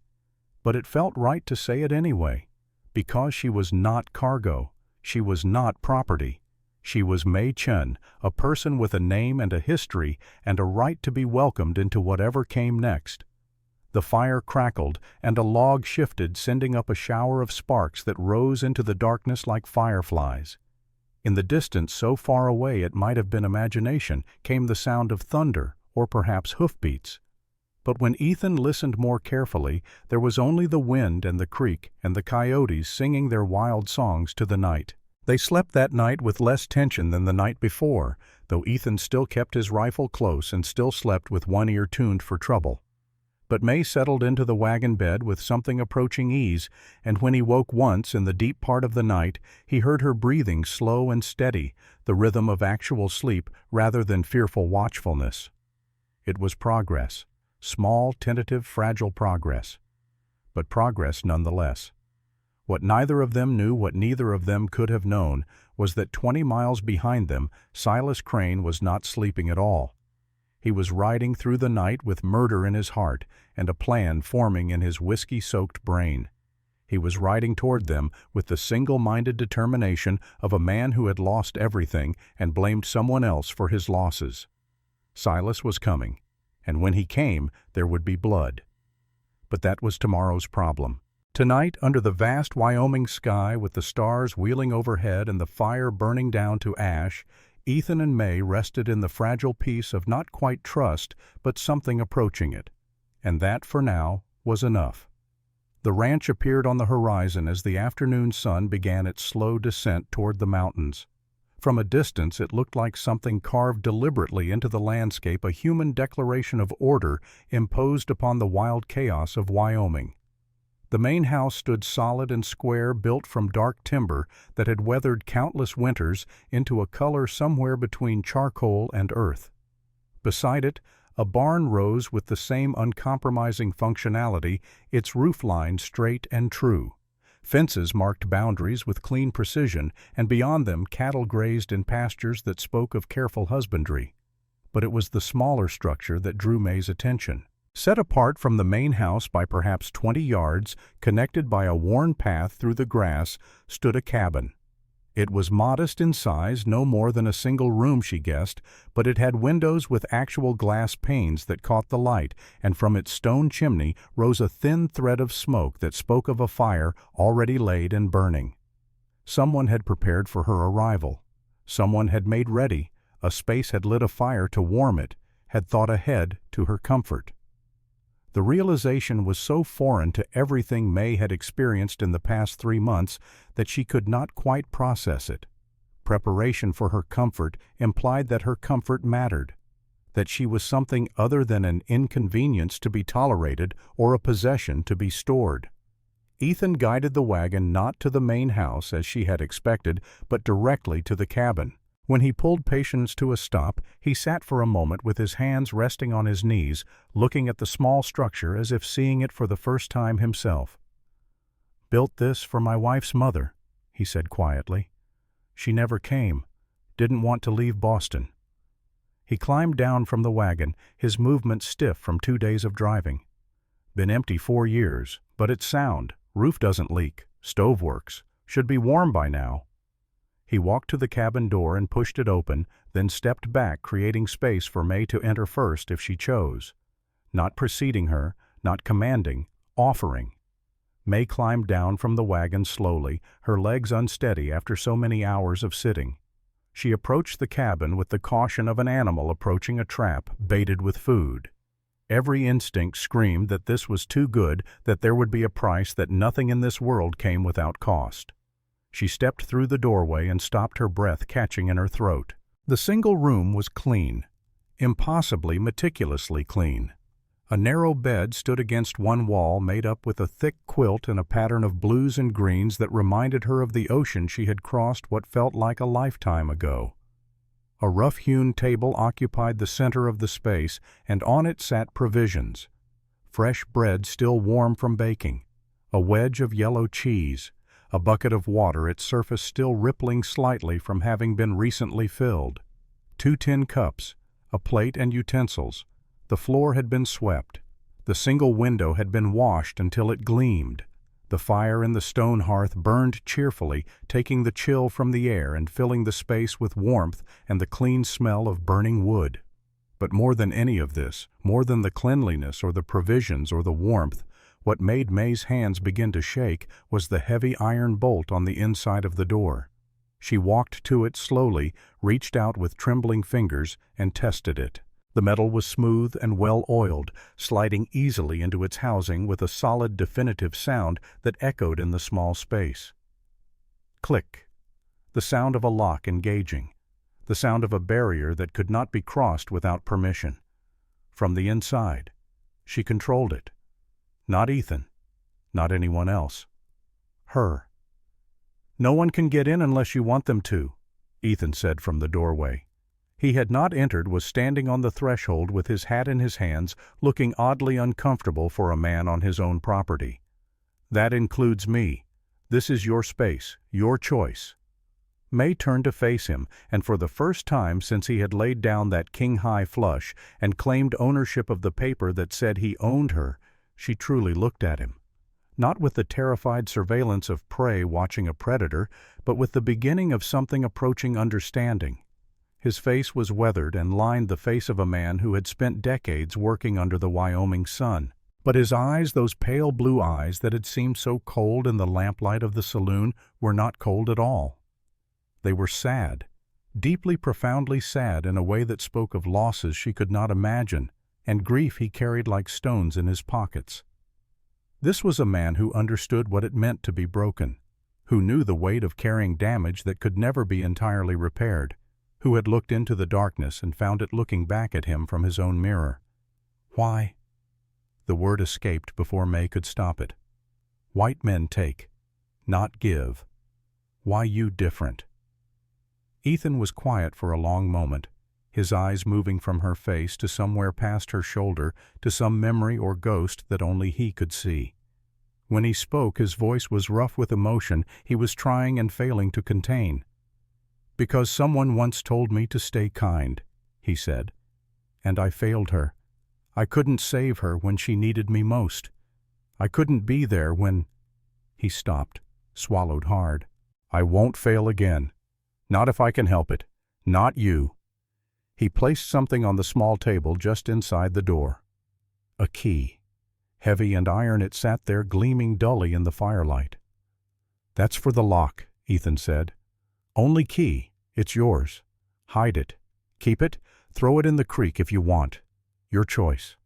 But it felt right to say it anyway, because she was not cargo, she was not property. She was May Chen, a person with a name and a history and a right to be welcomed into whatever came next. The fire crackled and a log shifted, sending up a shower of sparks that rose into the darkness like fireflies. In the distance, so far away it might have been imagination, came the sound of thunder, or perhaps hoofbeats. But when Ethan listened more carefully, there was only the wind and the creek and the coyotes singing their wild songs to the night. They slept that night with less tension than the night before, though Ethan still kept his rifle close and still slept with one ear tuned for trouble. But May settled into the wagon bed with something approaching ease, and when he woke once in the deep part of the night, he heard her breathing slow and steady, the rhythm of actual sleep rather than fearful watchfulness. It was progress, small, tentative, fragile progress, but progress nonetheless. What neither of them knew, what neither of them could have known, was that 20 miles behind them, Silas Crane was not sleeping at all. He was riding through the night with murder in his heart and a plan forming in his whiskey-soaked brain. He was riding toward them with the single-minded determination of a man who had lost everything and blamed someone else for his losses. Silas was coming, and when he came, there would be blood. But that was tomorrow's problem. Tonight, under the vast Wyoming sky with the stars wheeling overhead and the fire burning down to ash, Ethan and May rested in the fragile peace of not quite trust, but something approaching it. And that, for now, was enough. The ranch appeared on the horizon as the afternoon sun began its slow descent toward the mountains. From a distance it looked like something carved deliberately into the landscape, a human declaration of order imposed upon the wild chaos of Wyoming. The main house stood solid and square, built from dark timber that had weathered countless winters into a color somewhere between charcoal and earth. Beside it, a barn rose with the same uncompromising functionality, its roof line straight and true. Fences marked boundaries with clean precision, and beyond them cattle grazed in pastures that spoke of careful husbandry. But it was the smaller structure that drew May's attention. Set apart from the main house by perhaps 20 yards, connected by a worn path through the grass, stood a cabin. It was modest in size, no more than a single room, she guessed, but it had windows with actual glass panes that caught the light, and from its stone chimney rose a thin thread of smoke that spoke of a fire already laid and burning. Someone had prepared for her arrival. Someone had made ready. A space had lit a fire to warm it, had thought ahead to her comfort. The realization was so foreign to everything May had experienced in the past 3 months that she could not quite process it. Preparation for her comfort implied that her comfort mattered, that she was something other than an inconvenience to be tolerated or a possession to be stored. Ethan guided the wagon not to the main house as she had expected, but directly to the cabin. When he pulled Patience to a stop, he sat for a moment with his hands resting on his knees, looking at the small structure as if seeing it for the first time himself. "Built this for my wife's mother," he said quietly. "She never came, didn't want to leave Boston." He climbed down from the wagon, his movements stiff from 2 days of driving. "Been empty 4 years, but it's sound. Roof doesn't leak. Stove works. Should be warm by now." He walked to the cabin door and pushed it open, then stepped back, creating space for May to enter first if she chose. Not preceding her, not commanding, offering. May climbed down from the wagon slowly, her legs unsteady after so many hours of sitting. She approached the cabin with the caution of an animal approaching a trap baited with food. Every instinct screamed that this was too good, that there would be a price, that nothing in this world came without cost. She stepped through the doorway and stopped, her breath catching in her throat. The single room was clean, impossibly meticulously clean. A narrow bed stood against one wall, made up with a thick quilt and a pattern of blues and greens that reminded her of the ocean she had crossed what felt like a lifetime ago. A rough-hewn table occupied the center of the space, and on it sat provisions. Fresh bread still warm from baking, a wedge of yellow cheese, a bucket of water, its surface still rippling slightly from having been recently filled, 2 tin cups, a plate and utensils. The floor had been swept. The single window had been washed until it gleamed. The fire in the stone hearth burned cheerfully, taking the chill from the air and filling the space with warmth and the clean smell of burning wood. But more than any of this, more than the cleanliness or the provisions or the warmth, what made May's hands begin to shake was the heavy iron bolt on the inside of the door. She walked to it slowly, reached out with trembling fingers, and tested it. The metal was smooth and well-oiled, sliding easily into its housing with a solid, definitive sound that echoed in the small space. Click. The sound of a lock engaging. The sound of a barrier that could not be crossed without permission. From the inside. She controlled it. Not Ethan. Not anyone else. Her. "No one can get in unless you want them to," Ethan said from the doorway. He had not entered, was standing on the threshold with his hat in his hands, looking oddly uncomfortable for a man on his own property. "That includes me. This is your space, your choice." May turned to face him, and for the first time since he had laid down that king-high flush and claimed ownership of the paper that said he owned her, she truly looked at him. Not with the terrified surveillance of prey watching a predator, but with the beginning of something approaching understanding. His face was weathered and lined the face of a man who had spent decades working under the Wyoming sun. But his eyes, those pale blue eyes that had seemed so cold in the lamplight of the saloon, were not cold at all. They were sad, deeply, profoundly sad in a way that spoke of losses she could not imagine, and grief he carried like stones in his pockets. This was a man who understood what it meant to be broken, who knew the weight of carrying damage that could never be entirely repaired, who had looked into the darkness and found it looking back at him from his own mirror. "Why?" The word escaped before May could stop it. "White men take, not give. Why you different?" Ethan was quiet for a long moment, his eyes moving from her face to somewhere past her shoulder, to some memory or ghost that only he could see. When he spoke, his voice was rough with emotion he was trying and failing to contain. "Because someone once told me to stay kind," he said, "and I failed her. I couldn't save her when she needed me most. I couldn't be there when—" He stopped, swallowed hard. I won't fail again. Not if I can help it. Not you." He placed something on the small table just inside the door. A key. Heavy and iron, it sat there gleaming dully in the firelight. "That's for the lock," Ethan said. "Only key. It's yours. Hide it. Keep it. Throw it in the creek if you want. Your choice."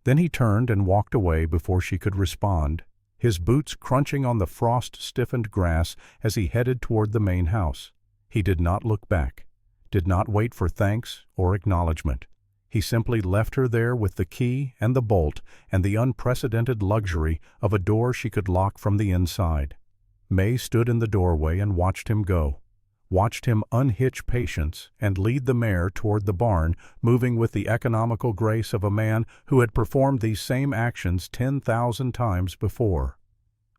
Then he turned and walked away before she could respond, his boots crunching on the frost-stiffened grass as he headed toward the main house. He did not look back, did not wait for thanks or acknowledgement. He simply left her there with the key and the bolt and the unprecedented luxury of a door she could lock from the inside. May stood in the doorway and watched him go, watched him unhitch Patience and lead the mare toward the barn, moving with the economical grace of a man who had performed these same actions 10,000 times before.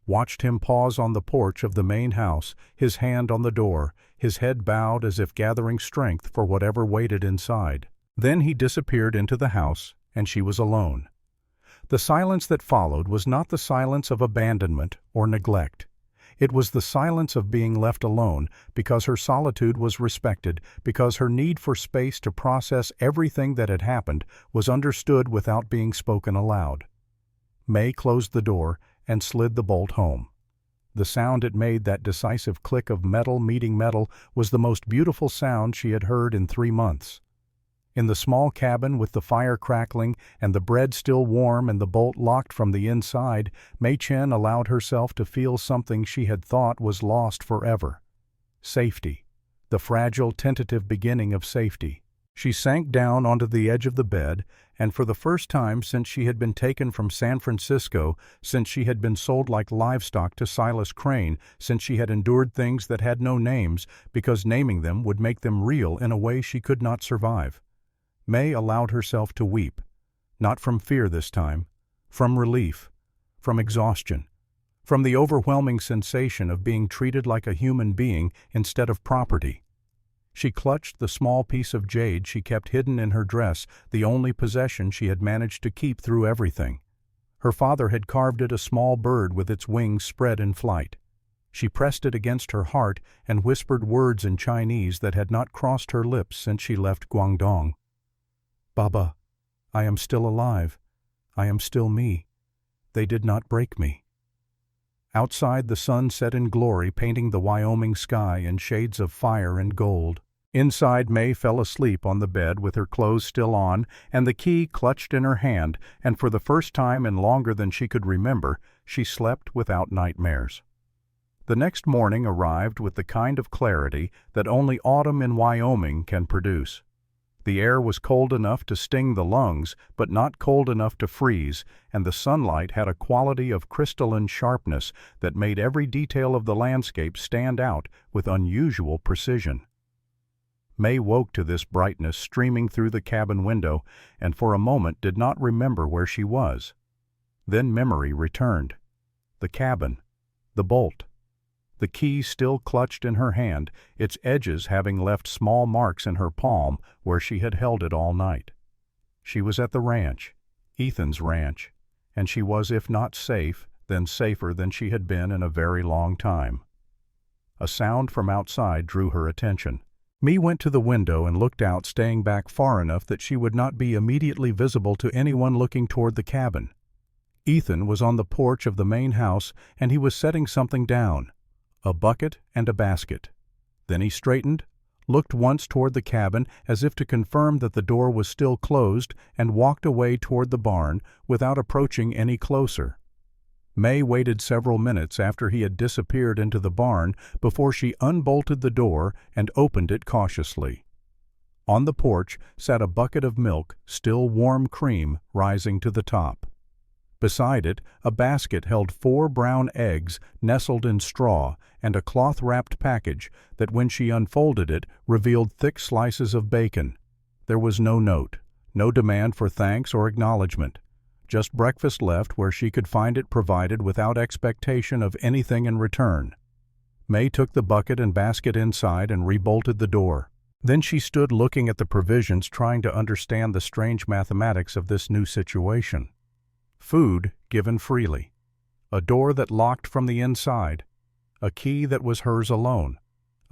Watched him pause on the porch of the main house, his hand on the door, his head bowed as if gathering strength for whatever waited inside. Then he disappeared into the house, and she was alone. The silence that followed was not the silence of abandonment or neglect. It was the silence of being left alone because her solitude was respected, because her need for space to process everything that had happened was understood without being spoken aloud. May closed the door and slid the bolt home. The sound it made, that decisive click of metal meeting metal, was the most beautiful sound she had heard in 3 months. In the small cabin, with the fire crackling and the bread still warm and the bolt locked from the inside, Mei Chen allowed herself to feel something she had thought was lost forever. Safety. The fragile, tentative beginning of safety. She sank down onto the edge of the bed, and for the first time since she had been taken from San Francisco, since she had been sold like livestock to Silas Crane, since she had endured things that had no names because naming them would make them real in a way she could not survive, May allowed herself to weep, not from fear this time, from relief, from exhaustion, from the overwhelming sensation of being treated like a human being instead of property. She clutched the small piece of jade she kept hidden in her dress, the only possession she had managed to keep through everything. Her father had carved it a small bird with its wings spread in flight. She pressed it against her heart and whispered words in Chinese that had not crossed her lips since she left Guangdong. "Baba, I am still alive. I am still me. They did not break me." Outside, the sun set in glory, painting the Wyoming sky in shades of fire and gold. Inside, May fell asleep on the bed with her clothes still on and the key clutched in her hand, and for the first time in longer than she could remember, she slept without nightmares. The next morning arrived with the kind of clarity that only autumn in Wyoming can produce. The air was cold enough to sting the lungs, but not cold enough to freeze, and the sunlight had a quality of crystalline sharpness that made every detail of the landscape stand out with unusual precision. May woke to this brightness streaming through the cabin window, and for a moment did not remember where she was. Then memory returned. The cabin, the bolt, the key still clutched in her hand, its edges having left small marks in her palm where she had held it all night. She was at the ranch, Ethan's ranch, and she was, if not safe, then safer than she had been in a very long time. A sound from outside drew her attention. Mee went to the window and looked out, staying back far enough that she would not be immediately visible to anyone looking toward the cabin. Ethan was on the porch of the main house, and he was setting something down. A bucket and a basket. Then he straightened, looked once toward the cabin as if to confirm that the door was still closed, and walked away toward the barn without approaching any closer. May waited several minutes after he had disappeared into the barn before she unbolted the door and opened it cautiously. On the porch sat a bucket of milk, still warm cream rising to the top. Beside it, a basket held 4 brown eggs nestled in straw and a cloth-wrapped package that, when she unfolded it, revealed thick slices of bacon. There was no note, no demand for thanks or acknowledgement. Just breakfast left where she could find it provided without expectation of anything in return. May took the bucket and basket inside and rebolted the door. Then she stood looking at the provisions, trying to understand the strange mathematics of this new situation. Food given freely. A door that locked from the inside. a key that was hers alone.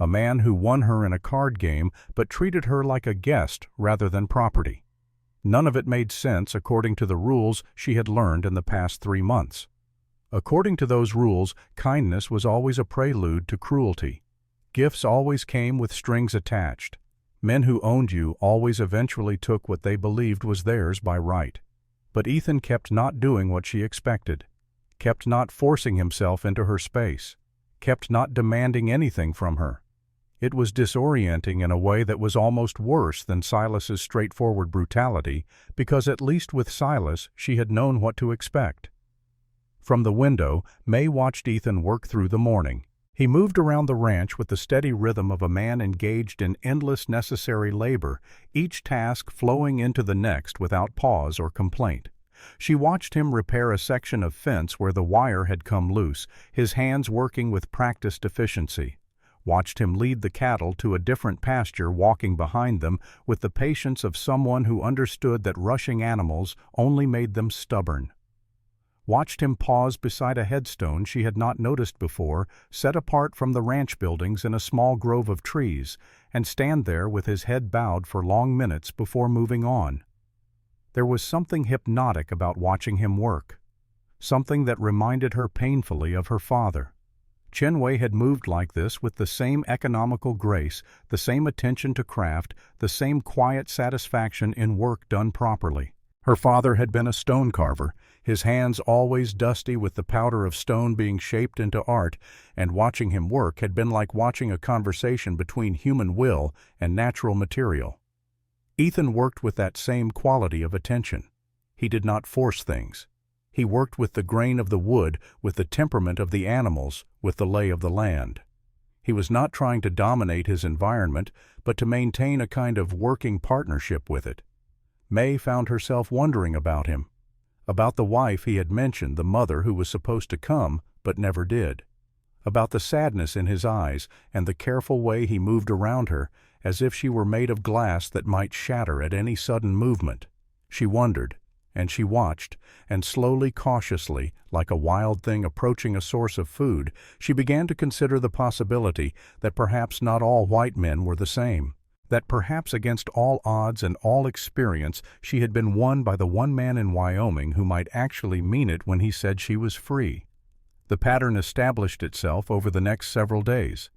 A man who won her in a card game but treated her like a guest rather than property. None of it made sense according to the rules she had learned in the past 3 months. According to those rules, kindness was always a prelude to cruelty. Gifts always came with strings attached. Men who owned you always eventually took what they believed was theirs by right. But Ethan kept not doing what she expected, kept not forcing himself into her space, kept not demanding anything from her. It was disorienting in a way that was almost worse than Silas's straightforward brutality, because at least with Silas she had known what to expect. From the window, May watched Ethan work through the morning. He moved around the ranch with the steady rhythm of a man engaged in endless necessary labor, each task flowing into the next without pause or complaint. She watched him repair a section of fence where the wire had come loose, his hands working with practiced efficiency. Watched him lead the cattle to a different pasture, walking behind them with the patience of someone who understood that rushing animals only made them stubborn. Watched him pause beside a headstone she had not noticed before, set apart from the ranch buildings in a small grove of trees, and stand there with his head bowed for long minutes before moving on. There was something hypnotic about watching him work, something that reminded her painfully of her father. Chenway had moved like this with the same economical grace, the same attention to craft, the same quiet satisfaction in work done properly. Her father had been a stone carver, his hands always dusty with the powder of stone being shaped into art, and watching him work had been like watching a conversation between human will and natural material. Ethan worked with that same quality of attention. He did not force things. He worked with the grain of the wood, with the temperament of the animals, with the lay of the land. He was not trying to dominate his environment, but to maintain a kind of working partnership with it. May found herself wondering about him, about the wife he had mentioned, the mother who was supposed to come but never did, about the sadness in his eyes and the careful way he moved around her, as if she were made of glass that might shatter at any sudden movement. She wondered, and she watched, and slowly, cautiously, like a wild thing approaching a source of food, she began to consider the possibility that perhaps not all white men were the same, that perhaps against all odds and all experience she had been won by the one man in Wyoming who might actually mean it when he said she was free. The pattern established itself over the next several days.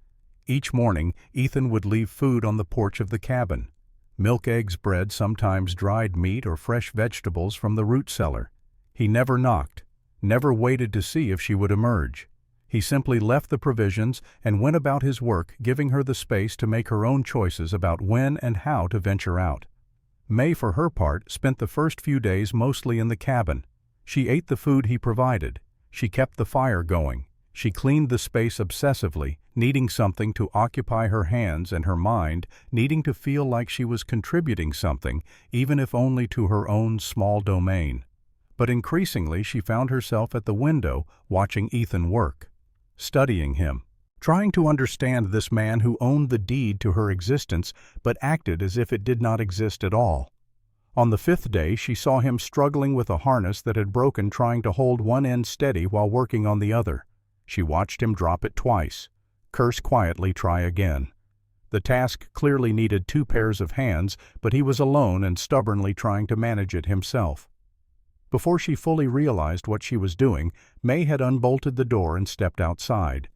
Each morning, Ethan would leave food on the porch of the cabin. Milk, eggs, bread, sometimes dried meat or fresh vegetables from the root cellar. He never knocked, never waited to see if she would emerge. He simply left the provisions and went about his work, giving her the space to make her own choices about when and how to venture out. May, for her part, spent the first few days mostly in the cabin. She ate the food he provided. She kept the fire going. She cleaned the space obsessively, needing something to occupy her hands and her mind, needing to feel like she was contributing something, even if only to her own small domain. But increasingly she found herself at the window, watching Ethan work, studying him, trying to understand this man who owned the deed to her existence but acted as if it did not exist at all. On the 5th day she saw him struggling with a harness that had broken, trying to hold one end steady while working on the other. She watched him drop it twice, curse quietly, try again. The task clearly needed 2 pairs of hands, but he was alone and stubbornly trying to manage it himself. Before she fully realized what she was doing, May had unbolted the door and stepped outside.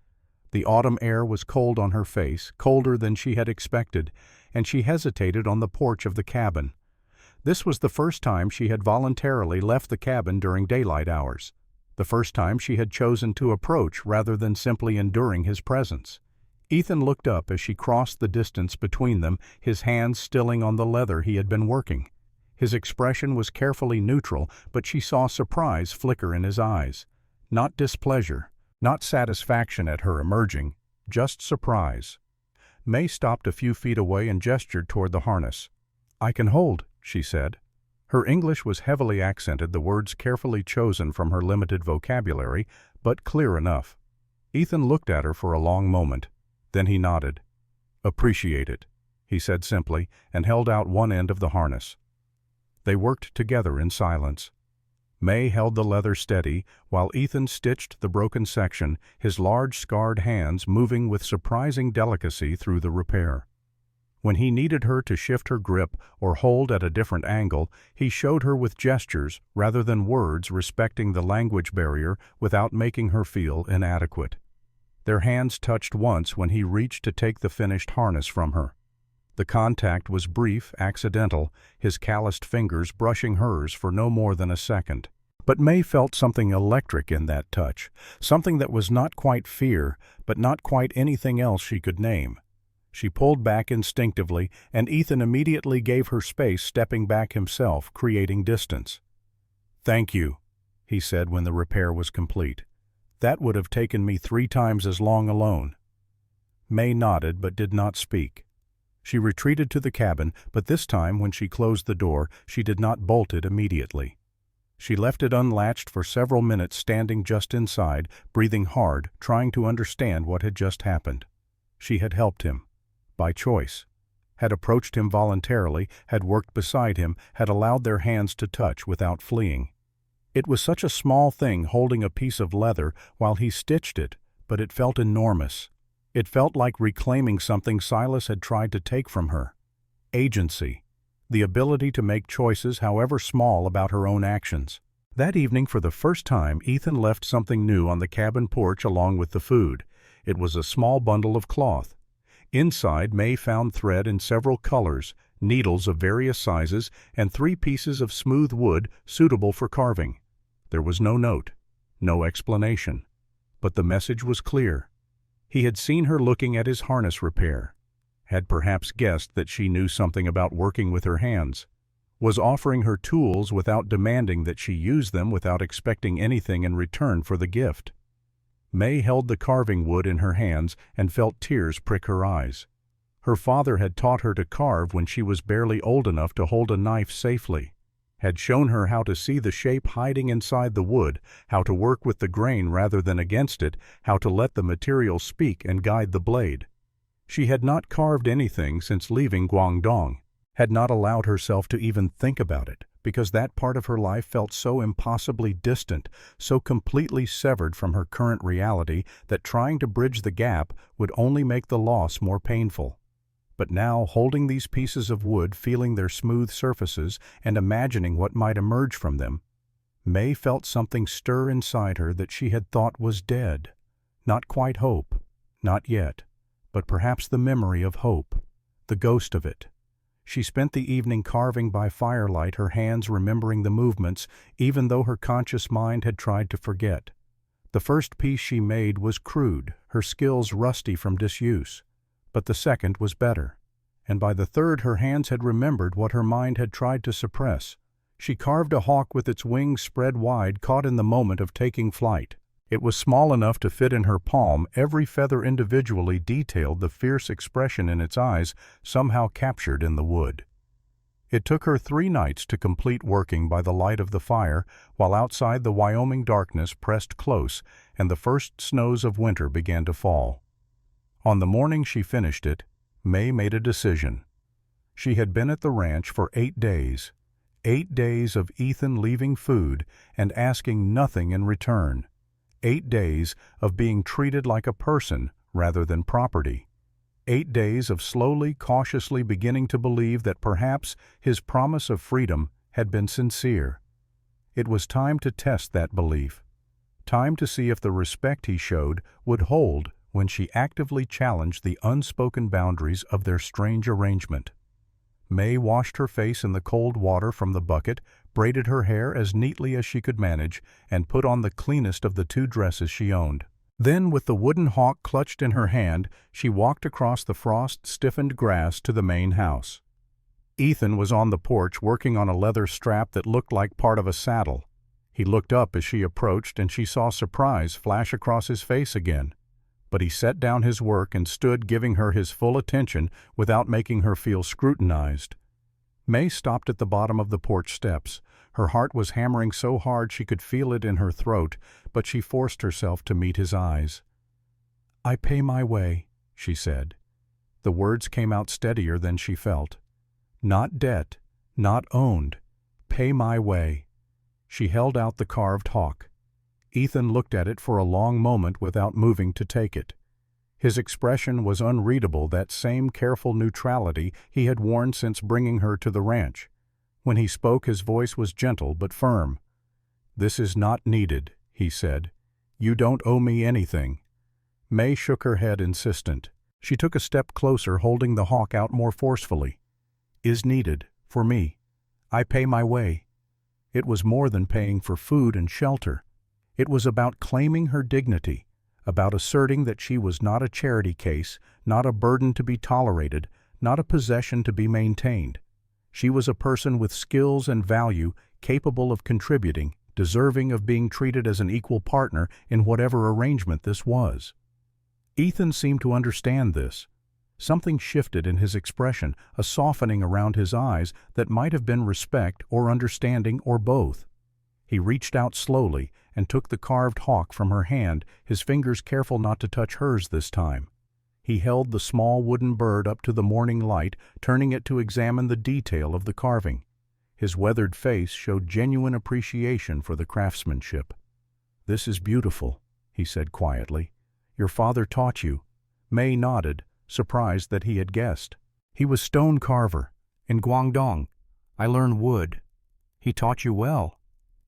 The autumn air was cold on her face, colder than she had expected, and she hesitated on the porch of the cabin. This was the first time she had voluntarily left the cabin during daylight hours, the first time she had chosen to approach rather than simply enduring his presence. Ethan looked up as she crossed the distance between them, his hands stilling on the leather he had been working. His expression was carefully neutral, but she saw surprise flicker in his eyes. Not displeasure, not satisfaction at her emerging, just surprise. May stopped a few feet away and gestured toward the harness. "I can hold," she said. Her English was heavily accented, the words carefully chosen from her limited vocabulary, but clear enough. Ethan looked at her for a long moment. Then he nodded. "Appreciate it," he said simply, and held out one end of the harness. They worked together in silence. May held the leather steady while Ethan stitched the broken section, his large scarred hands moving with surprising delicacy through the repair. When he needed her to shift her grip or hold at a different angle, he showed her with gestures rather than words, respecting the language barrier without making her feel inadequate. Their hands touched once when he reached to take the finished harness from her. The contact was brief, accidental, his calloused fingers brushing hers for no more than a second. But May felt something electric in that touch, something that was not quite fear, but not quite anything else she could name. She pulled back instinctively, and Ethan immediately gave her space, stepping back himself, creating distance. "Thank you," he said when the repair was complete. "That would have taken me 3 times as long alone." May nodded but did not speak. She retreated to the cabin, but this time when she closed the door, she did not bolt it immediately. She left it unlatched for several minutes, standing just inside, breathing hard, trying to understand what had just happened. She had helped him. By choice. Had approached him voluntarily, had worked beside him, had allowed their hands to touch without fleeing. It was such a small thing, holding a piece of leather while he stitched it, but it felt enormous. It felt like reclaiming something Silas had tried to take from her. Agency. The ability to make choices, however small, about her own actions. That evening, for the first time, Ethan left something new on the cabin porch along with the food. It was a small bundle of cloth. Inside, May found thread in several colors, needles of various sizes, and 3 pieces of smooth wood suitable for carving. There was no note, no explanation. But the message was clear. He had seen her looking at his harness repair, had perhaps guessed that she knew something about working with her hands, was offering her tools without demanding that she use them, without expecting anything in return for the gift. May held the carving wood in her hands and felt tears prick her eyes. Her father had taught her to carve when she was barely old enough to hold a knife safely, had shown her how to see the shape hiding inside the wood, how to work with the grain rather than against it, how to let the material speak and guide the blade. She had not carved anything since leaving Guangdong, had not allowed herself to even think about it, because that part of her life felt so impossibly distant, so completely severed from her current reality that trying to bridge the gap would only make the loss more painful. But now, holding these pieces of wood, feeling their smooth surfaces, and imagining what might emerge from them, May felt something stir inside her that she had thought was dead. Not quite hope, not yet, but perhaps the memory of hope, the ghost of it. She spent the evening carving by firelight, her hands remembering the movements, even though her conscious mind had tried to forget. The first piece she made was crude, her skills rusty from disuse. But the second was better, and by the third her hands had remembered what her mind had tried to suppress. She carved a hawk with its wings spread wide, caught in the moment of taking flight. It was small enough to fit in her palm, every feather individually detailed, the fierce expression in its eyes somehow captured in the wood. It took her 3 nights to complete working by the light of the fire, while outside the Wyoming darkness pressed close and the first snows of winter began to fall. On the morning she finished it, May made a decision. She had been at the ranch for 8 days. 8 days of Ethan leaving food and asking nothing in return. 8 days of being treated like a person rather than property. 8 days of slowly, cautiously beginning to believe that perhaps his promise of freedom had been sincere. It was time to test that belief. Time to see if the respect he showed would hold when she actively challenged the unspoken boundaries of their strange arrangement. May washed her face in the cold water from the bucket, braided her hair as neatly as she could manage, and put on the cleanest of the 2 dresses she owned. Then, with the wooden hawk clutched in her hand, she walked across the frost-stiffened grass to the main house. Ethan was on the porch working on a leather strap that looked like part of a saddle. He looked up as she approached, and she saw surprise flash across his face again. But he set down his work and stood giving her his full attention without making her feel scrutinized. May stopped at the bottom of the porch steps. Her heart was hammering so hard she could feel it in her throat, but she forced herself to meet his eyes. "I pay my way," she said. The words came out steadier than she felt. Not debt, not owned. Pay my way. She held out the carved hawk. Ethan looked at it for a long moment without moving to take it. His expression was unreadable, that same careful neutrality he had worn since bringing her to the ranch. When he spoke, his voice was gentle but firm. "This is not needed," he said. "You don't owe me anything." May shook her head, insistent. She took a step closer, holding the hawk out more forcefully. "Is needed, for me. I pay my way." It was more than paying for food and shelter. It was about claiming her dignity, about asserting that she was not a charity case, not a burden to be tolerated, not a possession to be maintained. She was a person with skills and value, capable of contributing, deserving of being treated as an equal partner in whatever arrangement this was. Ethan seemed to understand this. Something shifted in his expression, a softening around his eyes that might have been respect or understanding or both. He reached out slowly and took the carved hawk from her hand, his fingers careful not to touch hers this time. He held the small wooden bird up to the morning light, turning it to examine the detail of the carving. His weathered face showed genuine appreciation for the craftsmanship. "This is beautiful," he said quietly. "Your father taught you." May nodded, surprised that he had guessed. "He was stone carver in Guangdong. I learned wood." "He taught you well."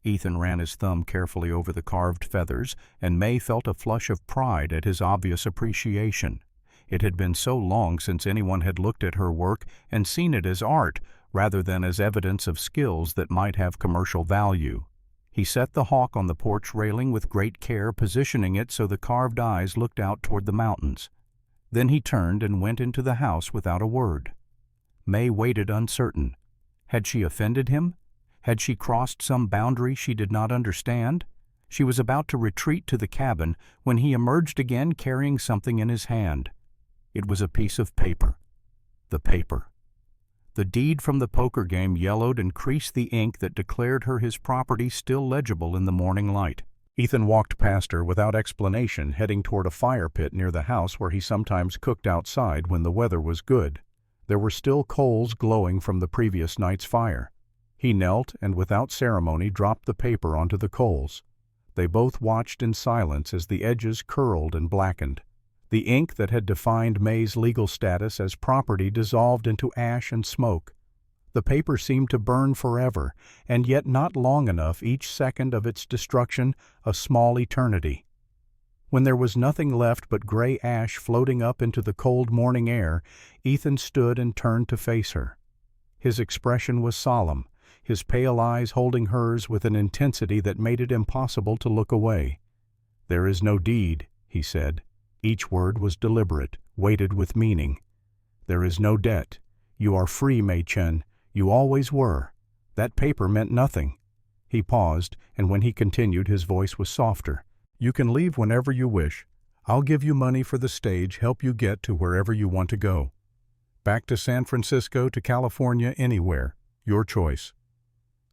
Ethan ran his thumb carefully over the carved feathers, and May felt a flush of pride at his obvious appreciation. It had been so long since anyone had looked at her work and seen it as art, rather than as evidence of skills that might have commercial value. He set the hawk on the porch railing with great care, positioning it so the carved eyes looked out toward the mountains. Then he turned and went into the house without a word. May waited uncertain. Had she offended him? Had she crossed some boundary she did not understand? She was about to retreat to the cabin when he emerged again carrying something in his hand. It was a piece of paper. The paper. The deed from the poker game yellowed and creased the ink that declared her his property, still legible in the morning light. Ethan walked past her without explanation, heading toward a fire pit near the house where he sometimes cooked outside when the weather was good. There were still coals glowing from the previous night's fire. He knelt and without ceremony dropped the paper onto the coals. They both watched in silence as the edges curled and blackened. The ink that had defined May's legal status as property dissolved into ash and smoke. The paper seemed to burn forever, and yet not long enough, each second of its destruction a small eternity. When there was nothing left but gray ash floating up into the cold morning air, Ethan stood and turned to face her. His expression was solemn, his pale eyes holding hers with an intensity that made it impossible to look away. "There is no deed," he said. Each word was deliberate, weighted with meaning. "There is no debt. You are free, May Chen. You always were. That paper meant nothing." He paused, and when he continued, his voice was softer. "You can leave whenever you wish. I'll give you money for the stage, help you get to wherever you want to go. Back to San Francisco, to California, anywhere. Your choice."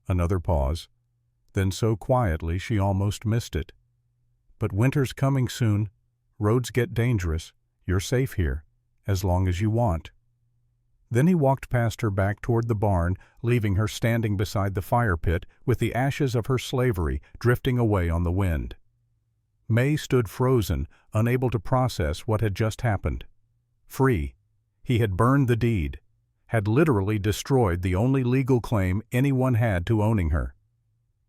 Another pause. Then so quietly she almost missed it. "But winter's coming soon. Roads get dangerous. You're safe here, as long as you want." Then he walked past her back toward the barn, leaving her standing beside the fire pit with the ashes of her slavery drifting away on the wind. May stood frozen, unable to process what had just happened. Free. He had burned the deed, had literally destroyed the only legal claim anyone had to owning her.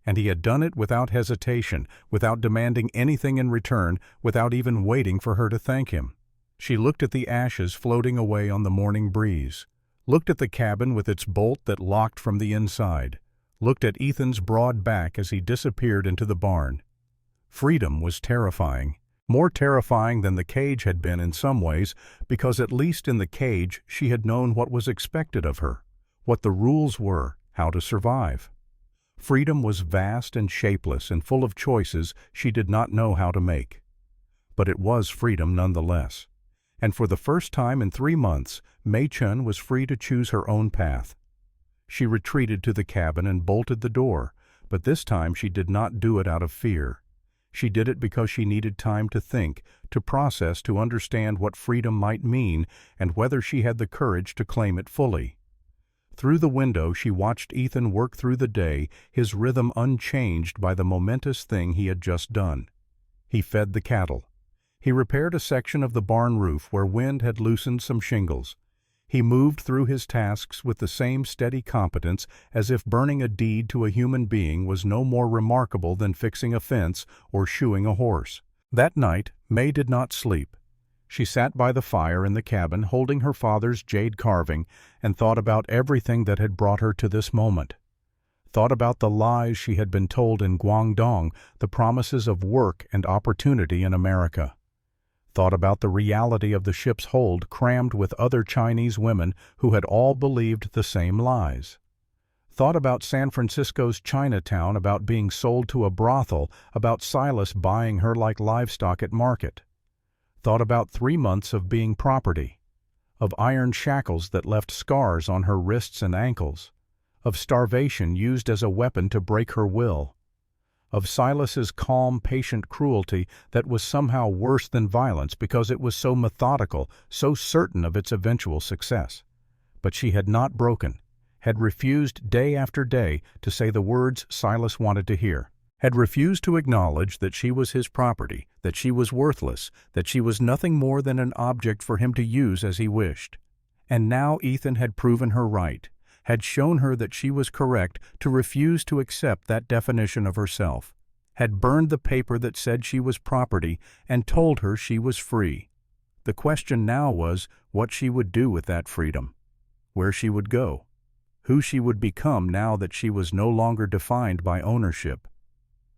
And he had done it without hesitation, without demanding anything in return, without even waiting for her to thank him. She looked at the ashes floating away on the morning breeze, looked at the cabin with its bolt that locked from the inside, looked at Ethan's broad back as he disappeared into the barn. Freedom was terrifying, more terrifying than the cage had been in some ways, because at least in the cage she had known what was expected of her, what the rules were, how to survive. Freedom was vast and shapeless and full of choices she did not know how to make. But it was freedom nonetheless. And for the first time in 3 months, May Chen was free to choose her own path. She retreated to the cabin and bolted the door, but this time she did not do it out of fear. She did it because she needed time to think, to process, to understand what freedom might mean and whether she had the courage to claim it fully. Through the window she watched Ethan work through the day, his rhythm unchanged by the momentous thing he had just done. He fed the cattle. He repaired a section of the barn roof where wind had loosened some shingles. He moved through his tasks with the same steady competence, as if burning a deed to a human being was no more remarkable than fixing a fence or shoeing a horse. That night, May did not sleep. She sat by the fire in the cabin, holding her father's jade carving, and thought about everything that had brought her to this moment. Thought about the lies she had been told in Guangdong, the promises of work and opportunity in America. Thought about the reality of the ship's hold crammed with other Chinese women who had all believed the same lies. Thought about San Francisco's Chinatown, about being sold to a brothel, about Silas buying her like livestock at market. Thought about 3 months of being property, of iron shackles that left scars on her wrists and ankles, of starvation used as a weapon to break her will, of Silas's calm, patient cruelty that was somehow worse than violence because it was so methodical, so certain of its eventual success. But she had not broken, had refused day after day to say the words Silas wanted to hear, had refused to acknowledge that she was his property, that she was worthless, that she was nothing more than an object for him to use as he wished. And now Ethan had proven her right, had shown her that she was correct to refuse to accept that definition of herself, had burned the paper that said she was property and told her she was free. The question now was what she would do with that freedom, where she would go, who she would become now that she was no longer defined by ownership.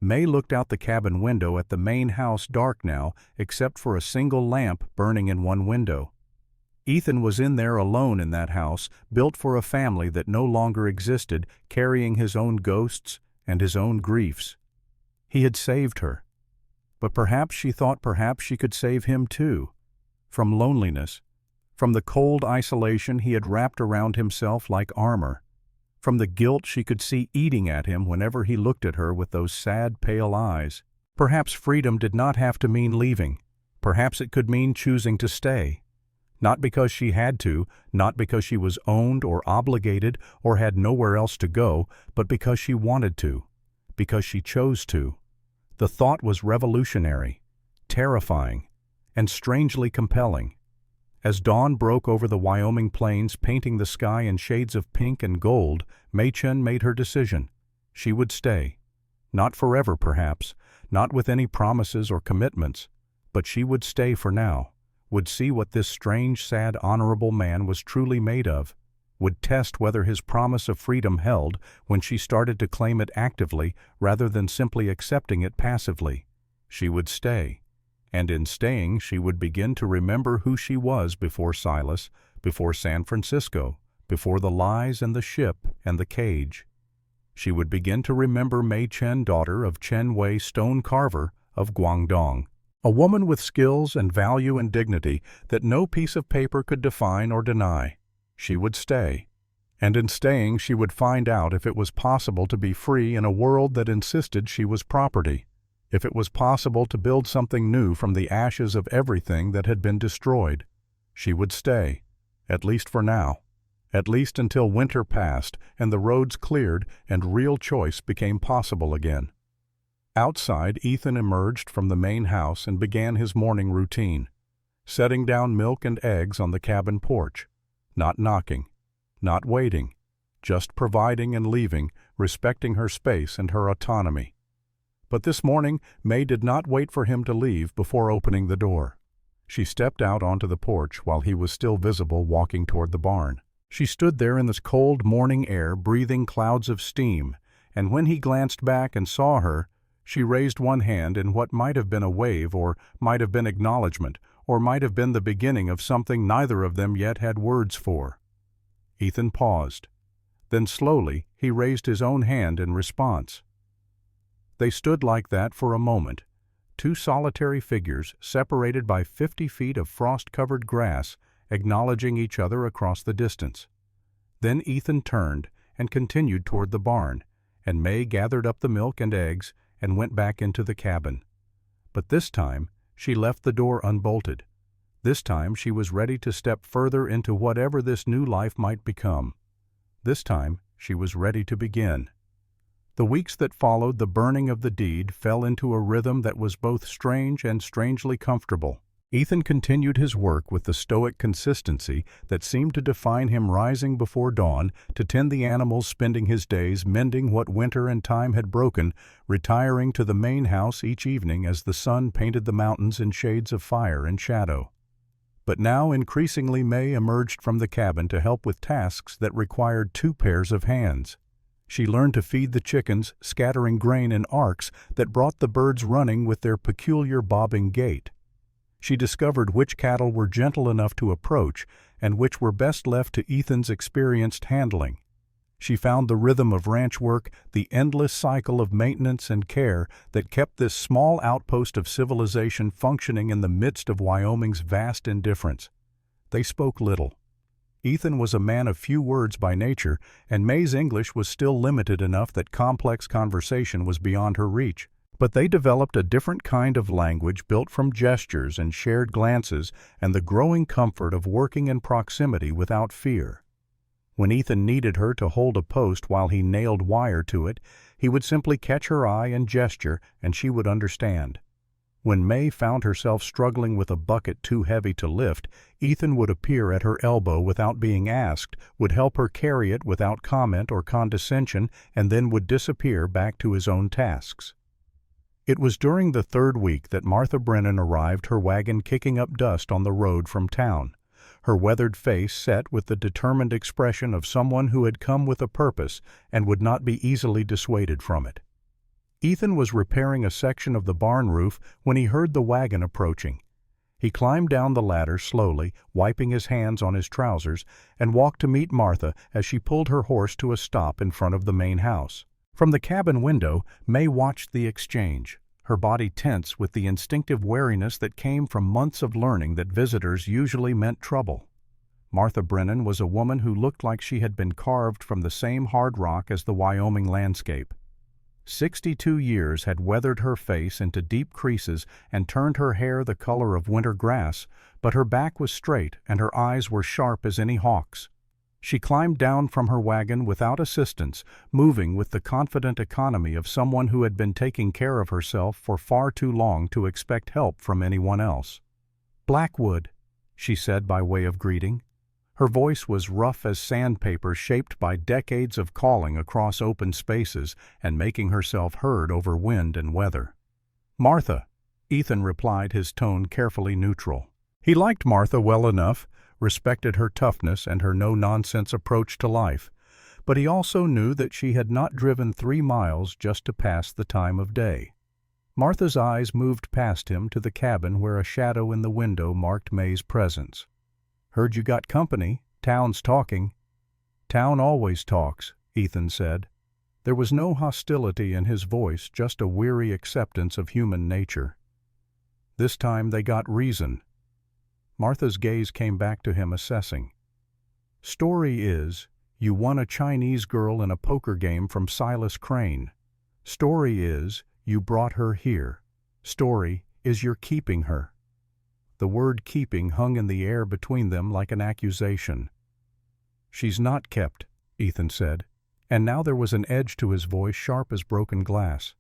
May looked out the cabin window at the main house, dark now, except for a single lamp burning in one window. Ethan was in there alone in that house, built for a family that no longer existed, carrying his own ghosts and his own griefs. He had saved her. But perhaps she thought perhaps she could save him too. From loneliness, from the cold isolation he had wrapped around himself like armor, from the guilt she could see eating at him whenever he looked at her with those sad, pale eyes. Perhaps freedom did not have to mean leaving. Perhaps it could mean choosing to stay. Not because she had to, not because she was owned or obligated or had nowhere else to go, but because she wanted to, because she chose to. The thought was revolutionary, terrifying, and strangely compelling. As dawn broke over the Wyoming plains, painting the sky in shades of pink and gold, Mei-Chen made her decision. She would stay. Not forever, perhaps, not with any promises or commitments, but she would stay for now, would see what this strange, sad, honorable man was truly made of, would test whether his promise of freedom held when she started to claim it actively rather than simply accepting it passively. She would stay. And in staying she would begin to remember who she was before Silas, before San Francisco, before the lies and the ship and the cage. She would begin to remember Mei-Chen, daughter of Chen Wei, stone carver of Guangdong, a woman with skills and value and dignity that no piece of paper could define or deny. She would stay. And in staying she would find out if it was possible to be free in a world that insisted she was property, if it was possible to build something new from the ashes of everything that had been destroyed. She would stay, at least for now, at least until winter passed and the roads cleared and real choice became possible again. Outside, Ethan emerged from the main house and began his morning routine, setting down milk and eggs on the cabin porch, not knocking, not waiting, just providing and leaving, respecting her space and her autonomy. But this morning, May did not wait for him to leave before opening the door. She stepped out onto the porch while he was still visible walking toward the barn. She stood there in this cold morning air, breathing clouds of steam, and when he glanced back and saw her, she raised one hand in what might have been a wave, or might have been acknowledgement, or might have been the beginning of something neither of them yet had words for. Ethan paused. Then slowly he raised his own hand in response. They stood like that for a moment, two solitary figures separated by 50 feet of frost-covered grass, acknowledging each other across the distance. Then Ethan turned and continued toward the barn, and May gathered up the milk and eggs and went back into the cabin. But this time she left the door unbolted. This time she was ready to step further into whatever this new life might become. This time, she was ready to begin. The weeks that followed the burning of the deed fell into a rhythm that was both strange and strangely comfortable. Ethan continued his work with the stoic consistency that seemed to define him, rising before dawn to tend the animals, spending his days mending what winter and time had broken, retiring to the main house each evening as the sun painted the mountains in shades of fire and shadow. But now increasingly May emerged from the cabin to help with tasks that required two pairs of hands. She learned to feed the chickens, scattering grain in arcs that brought the birds running with their peculiar bobbing gait. She discovered which cattle were gentle enough to approach and which were best left to Ethan's experienced handling. She found the rhythm of ranch work, the endless cycle of maintenance and care that kept this small outpost of civilization functioning in the midst of Wyoming's vast indifference. They spoke little. Ethan was a man of few words by nature, and May's English was still limited enough that complex conversation was beyond her reach. But they developed a different kind of language built from gestures and shared glances and the growing comfort of working in proximity without fear. When Ethan needed her to hold a post while he nailed wire to it, he would simply catch her eye and gesture, and she would understand. When May found herself struggling with a bucket too heavy to lift, Ethan would appear at her elbow without being asked, would help her carry it without comment or condescension, and then would disappear back to his own tasks. It was during the third week that Martha Brennan arrived, her wagon kicking up dust on the road from town, her weathered face set with the determined expression of someone who had come with a purpose and would not be easily dissuaded from it. Ethan was repairing a section of the barn roof when he heard the wagon approaching. He climbed down the ladder slowly, wiping his hands on his trousers, and walked to meet Martha as she pulled her horse to a stop in front of the main house. From the cabin window, May watched the exchange, her body tense with the instinctive wariness that came from months of learning that visitors usually meant trouble. Martha Brennan was a woman who looked like she had been carved from the same hard rock as the Wyoming landscape. 62 years had weathered her face into deep creases and turned her hair the color of winter grass, but her back was straight and her eyes were sharp as any hawk's. She climbed down from her wagon without assistance, moving with the confident economy of someone who had been taking care of herself for far too long to expect help from anyone else. "Blackwood," she said by way of greeting. Her voice was rough as sandpaper shaped by decades of calling across open spaces and making herself heard over wind and weather. "Martha," Ethan replied, his tone carefully neutral. He liked Martha well enough, respected her toughness and her no-nonsense approach to life, but he also knew that she had not driven 3 miles just to pass the time of day. Martha's eyes moved past him to the cabin where a shadow in the window marked May's presence. "Heard you got company. Town's talking." "Town always talks," Ethan said. There was no hostility in his voice, just a weary acceptance of human nature. This time they got reason. Martha's gaze came back to him, assessing. "Story is, you won a Chinese girl in a poker game from Silas Crane. Story is, you brought her here. Story is you're keeping her." The word keeping hung in the air between them like an accusation. "She's not kept," Ethan said, and now there was an edge to his voice sharp as broken glass.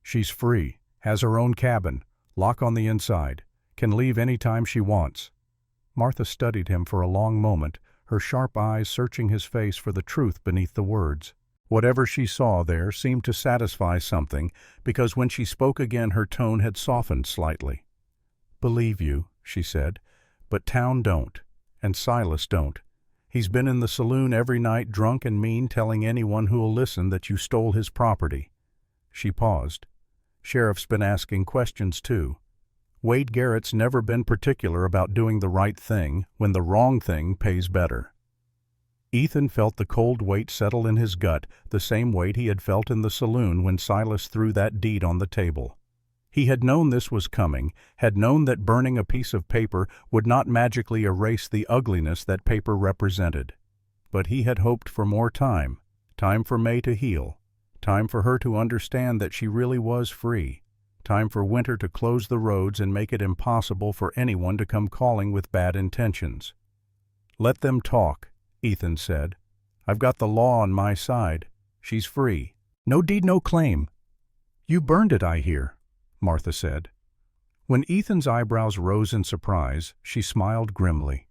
"She's free, has her own cabin, lock on the inside, can leave any time she wants." Martha studied him for a long moment, her sharp eyes searching his face for the truth beneath the words. Whatever she saw there seemed to satisfy something, because when she spoke again her tone had softened slightly. "Believe you," she said, "but Town don't, and Silas don't. He's been in the saloon every night drunk and mean, telling anyone who'll listen that you stole his property." She paused. "Sheriff's been asking questions too. Wade Garrett's never been particular about doing the right thing when the wrong thing pays better." Ethan felt the cold weight settle in his gut, the same weight he had felt in the saloon when Silas threw that deed on the table. He had known this was coming, had known that burning a piece of paper would not magically erase the ugliness that paper represented. But he had hoped for more time for May to heal, time for her to understand that she really was free, time for winter to close the roads and make it impossible for anyone to come calling with bad intentions. "Let them talk," Ethan said. I've got the law on my side. She's free. No deed, no claim. You burned it, I hear, Martha said. When Ethan's eyebrows rose in surprise, she smiled grimly.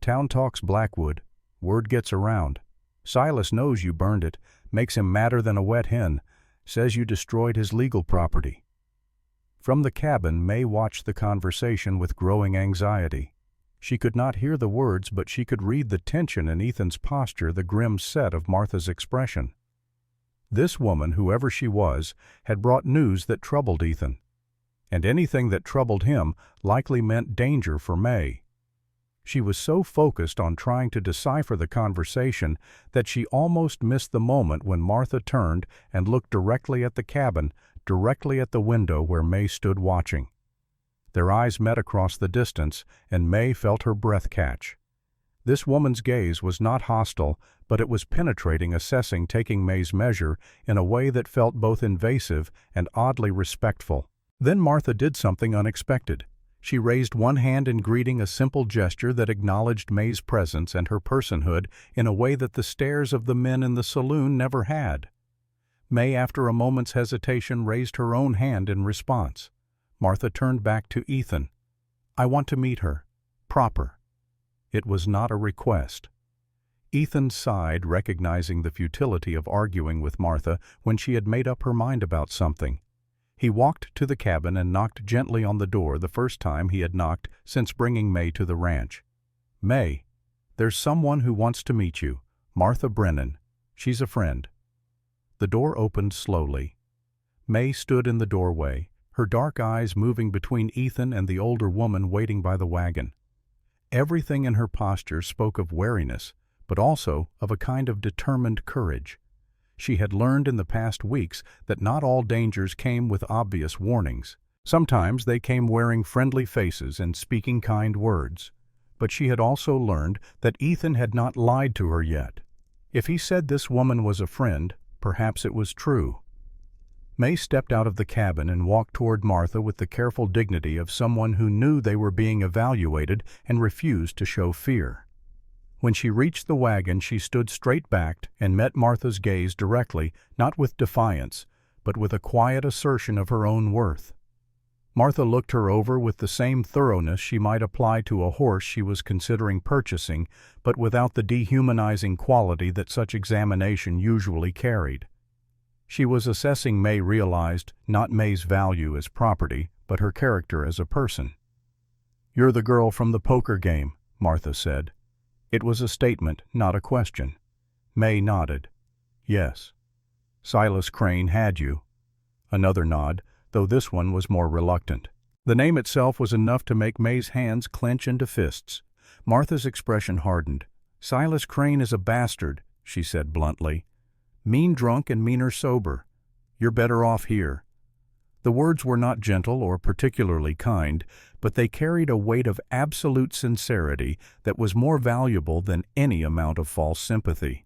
Town talks Blackwood. Word gets around. Silas knows you burned it, makes him madder than a wet hen, says you destroyed his legal property. From the cabin, May watched the conversation with growing anxiety. She could not hear the words, but she could read the tension in Ethan's posture, the grim set of Martha's expression. This woman, whoever she was, had brought news that troubled Ethan. And anything that troubled him likely meant danger for May. She was so focused on trying to decipher the conversation that she almost missed the moment when Martha turned and looked directly at the cabin, directly at the window where May stood watching. Their eyes met across the distance, and May felt her breath catch. This woman's gaze was not hostile, but it was penetrating, assessing, taking May's measure in a way that felt both invasive and oddly respectful. Then Martha did something unexpected. She raised one hand in greeting, a simple gesture that acknowledged May's presence and her personhood in a way that the stares of the men in the saloon never had. May, after a moment's hesitation, raised her own hand in response. Martha turned back to Ethan. I want to meet her. Proper. It was not a request. Ethan sighed, recognizing the futility of arguing with Martha when she had made up her mind about something. He walked to the cabin and knocked gently on the door, the first time he had knocked since bringing May to the ranch. May, there's someone who wants to meet you. Martha Brennan. She's a friend. The door opened slowly. May stood in the doorway, her dark eyes moving between Ethan and the older woman waiting by the wagon. Everything in her posture spoke of wariness, but also of a kind of determined courage. She had learned in the past weeks that not all dangers came with obvious warnings. Sometimes they came wearing friendly faces and speaking kind words. But she had also learned that Ethan had not lied to her yet. If he said this woman was a friend, perhaps it was true. May stepped out of the cabin and walked toward Martha with the careful dignity of someone who knew they were being evaluated and refused to show fear. When she reached the wagon, she stood straight-backed and met Martha's gaze directly, not with defiance, but with a quiet assertion of her own worth. Martha looked her over with the same thoroughness she might apply to a horse she was considering purchasing, but without the dehumanizing quality that such examination usually carried. She was assessing, May realized, not May's value as property, but her character as a person. "You're the girl from the poker game," Martha said. It was a statement, not a question. May nodded. "Yes." "Silas Crane had you." Another nod, though this one was more reluctant. The name itself was enough to make May's hands clench into fists. Martha's expression hardened. "Silas Crane is a bastard," she said bluntly. "Mean drunk and meaner sober. You're better off here." The words were not gentle or particularly kind, but they carried a weight of absolute sincerity that was more valuable than any amount of false sympathy.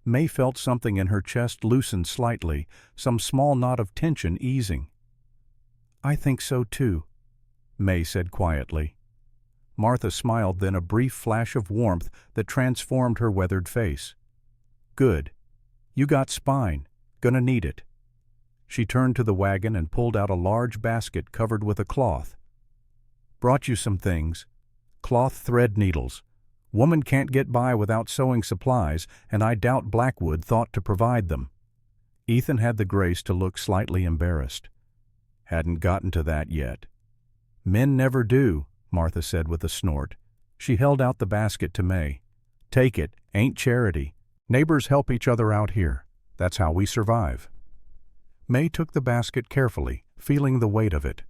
May felt something in her chest loosen slightly, some small knot of tension easing. "I think so too," May said quietly. Martha smiled, then a brief flash of warmth that transformed her weathered face. "Good. You got spine. Gonna need it." She turned to the wagon and pulled out a large basket covered with a cloth. "Brought you some things. Cloth thread needles. Woman can't get by without sewing supplies, and I doubt Blackwood thought to provide them." Ethan had the grace to look slightly embarrassed. "Hadn't gotten to that yet." "Men never do," Martha said with a snort. She held out the basket to May. "Take it. Ain't charity. Neighbors help each other out here. That's how we survive." May took the basket carefully, feeling the weight of it.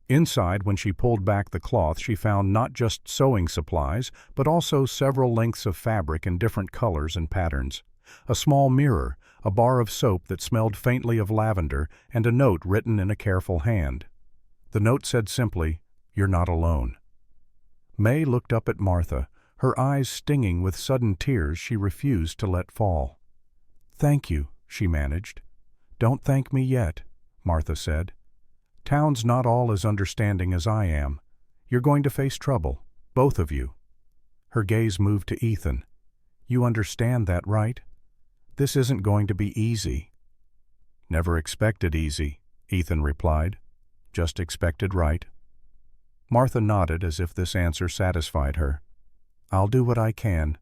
Inside, when she pulled back the cloth, she found not just sewing supplies, but also several lengths of fabric in different colors and patterns. A small mirror, a bar of soap that smelled faintly of lavender, and a note written in a careful hand. The note said simply, "You're not alone." May looked up at Martha, her eyes stinging with sudden tears she refused to let fall. "Thank you," she managed. "Don't thank me yet," Martha said. "Town's not all as understanding as I am. You're going to face trouble, both of you." Her gaze moved to Ethan. You understand that, right? This isn't going to be easy." "Never expected easy," Ethan replied. "Just expected right." Martha nodded as if this answer satisfied her. "I'll do what I can.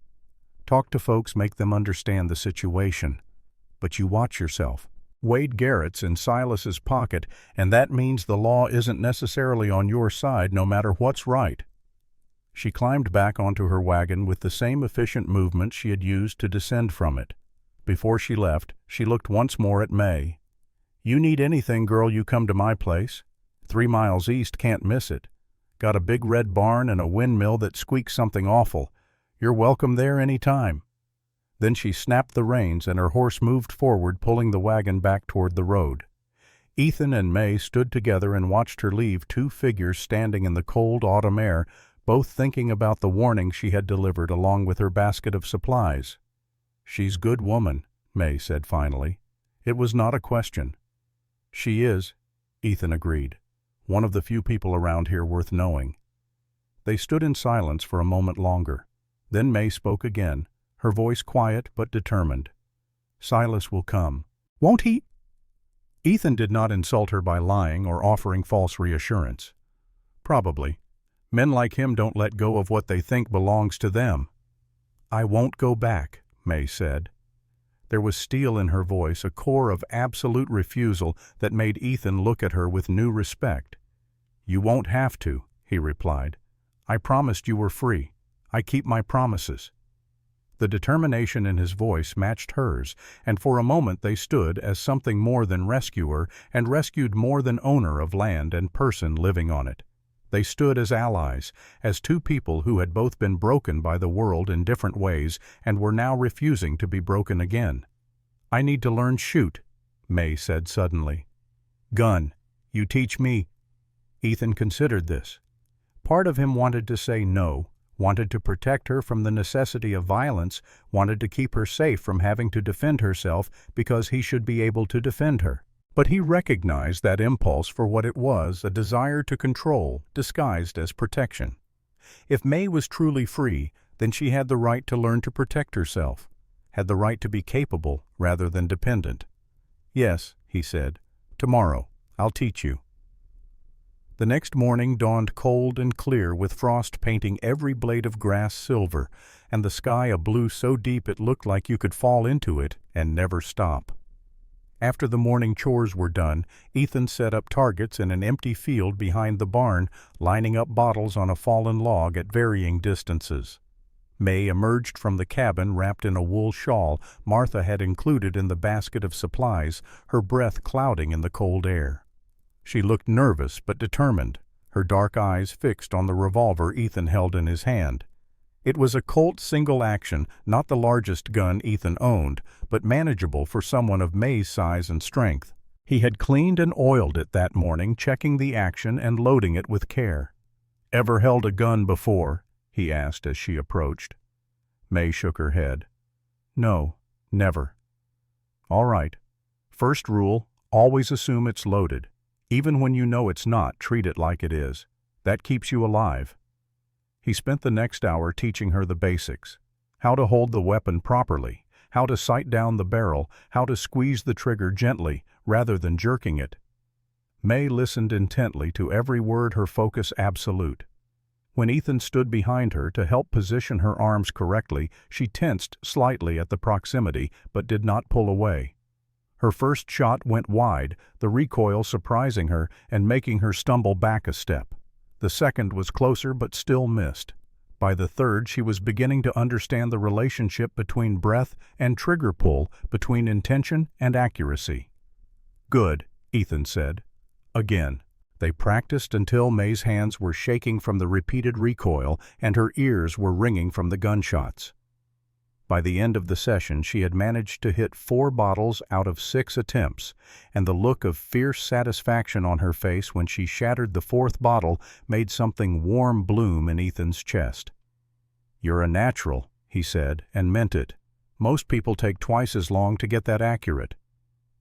Talk to folks, make them understand the situation. But you watch yourself. Wade Garrett's in Silas's pocket, and that means the law isn't necessarily on your side no matter what's right." She climbed back onto her wagon with the same efficient movement she had used to descend from it. Before she left, she looked once more at May. "You need anything, girl, you come to my place. 3 miles east, can't miss it. Got a big red barn and a windmill that squeaks something awful. You're welcome there any time." Then she snapped the reins and her horse moved forward, pulling the wagon back toward the road. Ethan and May stood together and watched her leave 2 figures standing in the cold autumn air, both thinking about the warning she had delivered along with her basket of supplies. "She's good woman," May said finally. It was not a question. "She is," Ethan agreed. "One of the few people around here worth knowing." They stood in silence for a moment longer. Then May spoke again, her voice quiet but determined. "Silas will come." "Won't he?" Ethan did not insult her by lying or offering false reassurance. "Probably. Men like him don't let go of what they think belongs to them." "I won't go back," May said. There was steel in her voice, a core of absolute refusal that made Ethan look at her with new respect. "You won't have to," he replied. "I promised you were free. I keep my promises." The determination in his voice matched hers, and for a moment they stood as something more than rescuer and rescued more than owner of land and person living on it. They stood as allies, as 2 people who had both been broken by the world in different ways and were now refusing to be broken again. "I need to learn shoot," May said suddenly. "Gun. You teach me." Ethan considered this. Part of him wanted to say no, wanted to protect her from the necessity of violence, wanted to keep her safe from having to defend herself because he should be able to defend her. But he recognized that impulse for what it was, a desire to control, disguised as protection. If May was truly free, then she had the right to learn to protect herself, had the right to be capable rather than dependent. "Yes," he said, "tomorrow. I'll teach you." The next morning dawned cold and clear, with frost painting every blade of grass silver, and the sky a blue so deep it looked like you could fall into it and never stop. After the morning chores were done, Ethan set up targets in an empty field behind the barn, lining up bottles on a fallen log at varying distances. May emerged from the cabin wrapped in a wool shawl Martha had included in the basket of supplies, her breath clouding in the cold air. She looked nervous but determined, her dark eyes fixed on the revolver Ethan held in his hand. It was a Colt single action, not the largest gun Ethan owned, but manageable for someone of May's size and strength. He had cleaned and oiled it that morning, checking the action and loading it with care. "Ever held a gun before?" he asked as she approached. May shook her head. "No, never." "All right. First rule, always assume it's loaded. Even when you know it's not, treat it like it is. That keeps you alive." He spent the next hour teaching her the basics: how to hold the weapon properly, how to sight down the barrel, how to squeeze the trigger gently rather than jerking it. May listened intently to every word, her focus absolute. When Ethan stood behind her to help position her arms correctly, she tensed slightly at the proximity but did not pull away. Her first shot went wide, the recoil surprising her and making her stumble back a step. The second was closer but still missed. By the third, she was beginning to understand the relationship between breath and trigger pull, between intention and accuracy. "Good," Ethan said. Again. They practiced until May's hands were shaking from the repeated recoil and her ears were ringing from the gunshots. By the end of the session, she had managed to hit 4 bottles out of 6 attempts, and the look of fierce satisfaction on her face when she shattered the 4th bottle made something warm bloom in Ethan's chest. "You're a natural," he said, and meant it. "Most people take twice as long to get that accurate."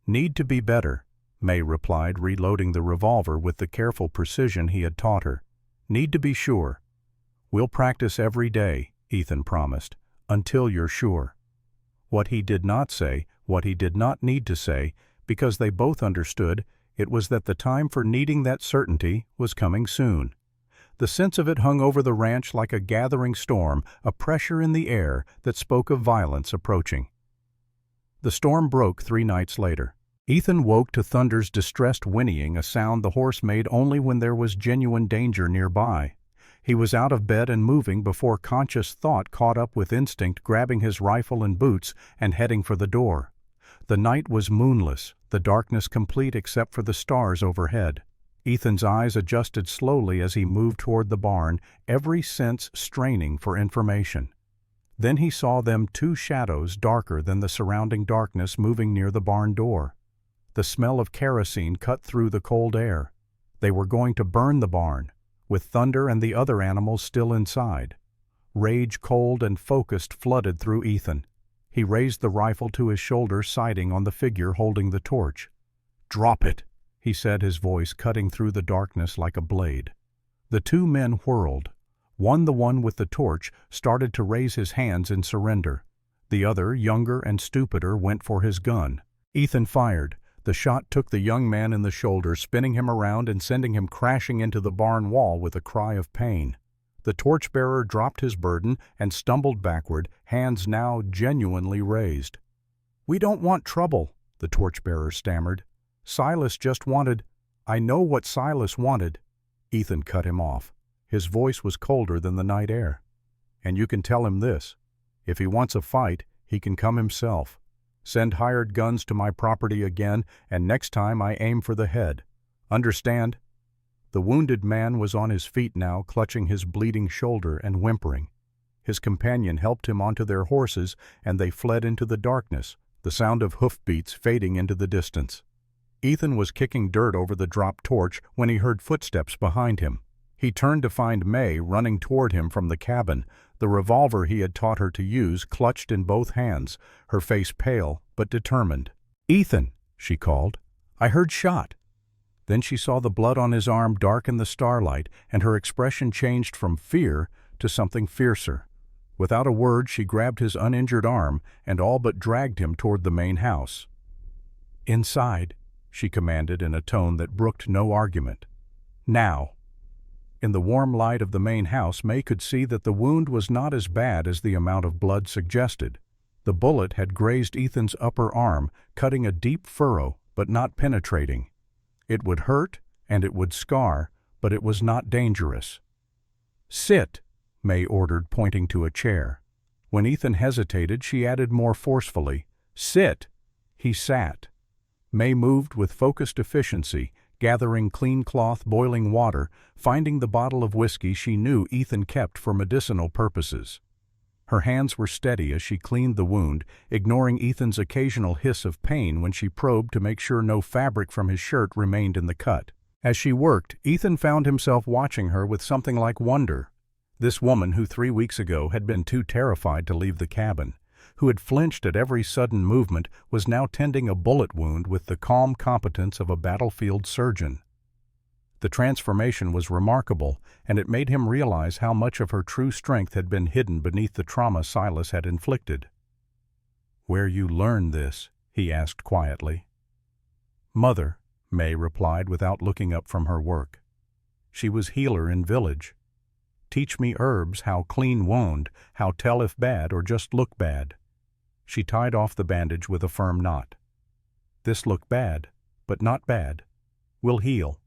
"Need to be better," May replied, reloading the revolver with the careful precision he had taught her. "Need to be sure." "We'll practice every day," Ethan promised. Until you're sure. What he did not say, what he did not need to say, because they both understood, it was that the time for needing that certainty was coming soon. The sense of it hung over the ranch like a gathering storm, a pressure in the air that spoke of violence approaching. The storm broke 3 nights later. Ethan woke to Thunder's distressed whinnying, a sound the horse made only when there was genuine danger nearby. He was out of bed and moving before conscious thought caught up with instinct, grabbing his rifle and boots and heading for the door. The night was moonless, the darkness complete except for the stars overhead. Ethan's eyes adjusted slowly as he moved toward the barn, every sense straining for information. Then he saw them 2 shadows darker than the surrounding darkness moving near the barn door. The smell of kerosene cut through the cold air. They were going to burn the barn, with Thunder and the other animals still inside. Rage, cold and focused, flooded through Ethan. He raised the rifle to his shoulder, sighting on the figure holding the torch. "Drop it," he said, his voice cutting through the darkness like a blade. The 2 men whirled. The one with the torch, started to raise his hands in surrender. The other, younger and stupider, went for his gun. Ethan fired. The shot took the young man in the shoulder, spinning him around and sending him crashing into the barn wall with a cry of pain. The torchbearer dropped his burden and stumbled backward, hands now genuinely raised. "We don't want trouble," the torchbearer stammered. "Silas just wanted—" "I know what Silas wanted." Ethan cut him off. His voice was colder than the night air. "And you can tell him this. If he wants a fight, he can come himself. Send hired guns to my property again, and next time I aim for the head. Understand?" The wounded man was on his feet now, clutching his bleeding shoulder and whimpering. His companion helped him onto their horses, and they fled into the darkness, the sound of hoofbeats fading into the distance. Ethan was kicking dirt over the dropped torch when he heard footsteps behind him. He turned to find May running toward him from the cabin, the revolver he had taught her to use clutched in both hands, her face pale but determined. "Ethan," she called, "I heard shot." Then she saw the blood on his arm darken the starlight, and her expression changed from fear to something fiercer. Without a word, she grabbed his uninjured arm and all but dragged him toward the main house. "Inside," she commanded in a tone that brooked no argument. "Now." In the warm light of the main house, May could see that the wound was not as bad as the amount of blood suggested. The bullet had grazed Ethan's upper arm, cutting a deep furrow, but not penetrating. It would hurt, and it would scar, but it was not dangerous. "Sit," May ordered, pointing to a chair. When Ethan hesitated, she added more forcefully, "Sit." He sat. May moved with focused efficiency, gathering clean cloth, boiling water, finding the bottle of whiskey she knew Ethan kept for medicinal purposes. Her hands were steady as she cleaned the wound, ignoring Ethan's occasional hiss of pain when she probed to make sure no fabric from his shirt remained in the cut. As she worked, Ethan found himself watching her with something like wonder. This woman who 3 weeks ago had been too terrified to leave the cabin, who had flinched at every sudden movement, was now tending a bullet wound with the calm competence of a battlefield surgeon. The transformation was remarkable, and it made him realize how much of her true strength had been hidden beneath the trauma Silas had inflicted. "Where you learn this?" he asked quietly. "Mother," May replied without looking up from her work. "She was healer in village. Teach me herbs, how clean wound, how tell if bad or just look bad." She tied off the bandage with a firm knot. "This look bad, but not bad. We'll heal."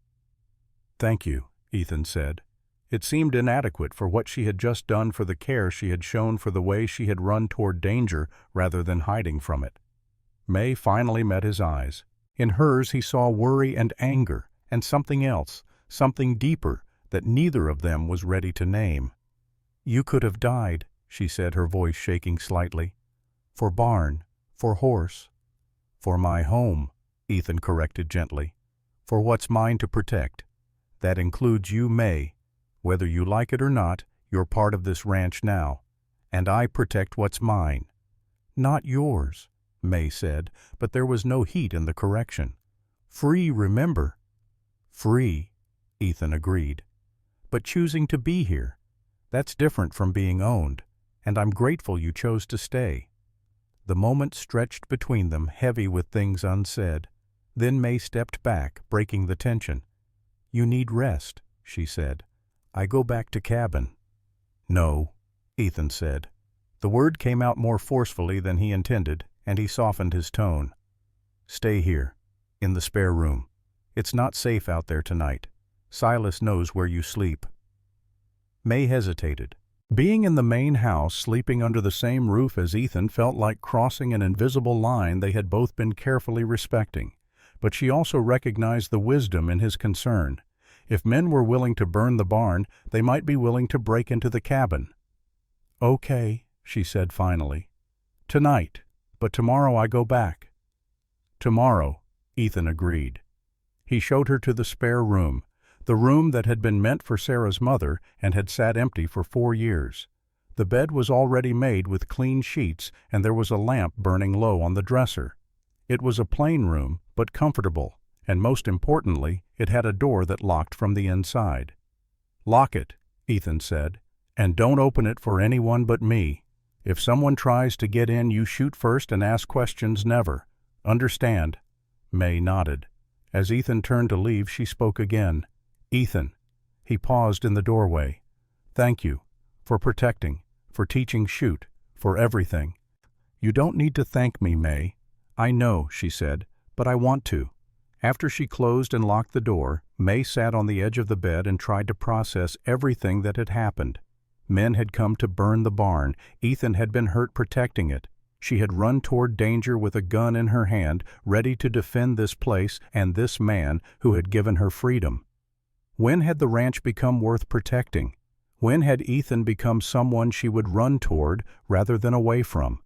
"Thank you," Ethan said. It seemed inadequate for what she had just done, for the care she had shown, for the way she had run toward danger rather than hiding from it. May finally met his eyes. In hers he saw worry and anger, and something else, something deeper, that neither of them was ready to name. "You could have died," she said, her voice shaking slightly. "For barn, for horse." "For my home," Ethan corrected gently. "For what's mine to protect. That includes you, May. Whether you like it or not, you're part of this ranch now. And I protect what's mine." "Not yours," May said, but there was no heat in the correction. "Free, remember." "Free," Ethan agreed. "But choosing to be here. That's different from being owned. and I'm grateful you chose to stay." The moment stretched between them, heavy with things unsaid. Then May stepped back, breaking the tension. "You need rest," she said. "I go back to cabin." "No," Ethan said. The word came out more forcefully than he intended, and he softened his tone. "Stay here, in the spare room. It's not safe out there tonight. Silas knows where you sleep." May hesitated. Being in the main house, sleeping under the same roof as Ethan, felt like crossing an invisible line they had both been carefully respecting. But she also recognized the wisdom in his concern. If men were willing to burn the barn, they might be willing to break into the cabin. "Okay," she said finally. "Tonight, but tomorrow I go back." "Tomorrow," Ethan agreed. He showed her to the spare room, the room that had been meant for Sarah's mother and had sat empty for 4 years. The bed was already made with clean sheets, and there was a lamp burning low on the dresser. It was a plain room, but comfortable, and most importantly, it had a door that locked from the inside. "Lock it," Ethan said, "and don't open it for anyone but me. If someone tries to get in, you shoot first and ask questions never. Understand?" May nodded. As Ethan turned to leave, she spoke again. "Ethan." He paused in the doorway. "Thank you. For protecting. For teaching Shoot. For everything." "You don't need to thank me, May." "I know," she said, "but I want to." After she closed and locked the door, May sat on the edge of the bed and tried to process everything that had happened. Men had come to burn the barn. Ethan had been hurt protecting it. She had run toward danger with a gun in her hand, ready to defend this place and this man who had given her freedom. When had the ranch become worth protecting? When had Ethan become someone she would run toward rather than away from?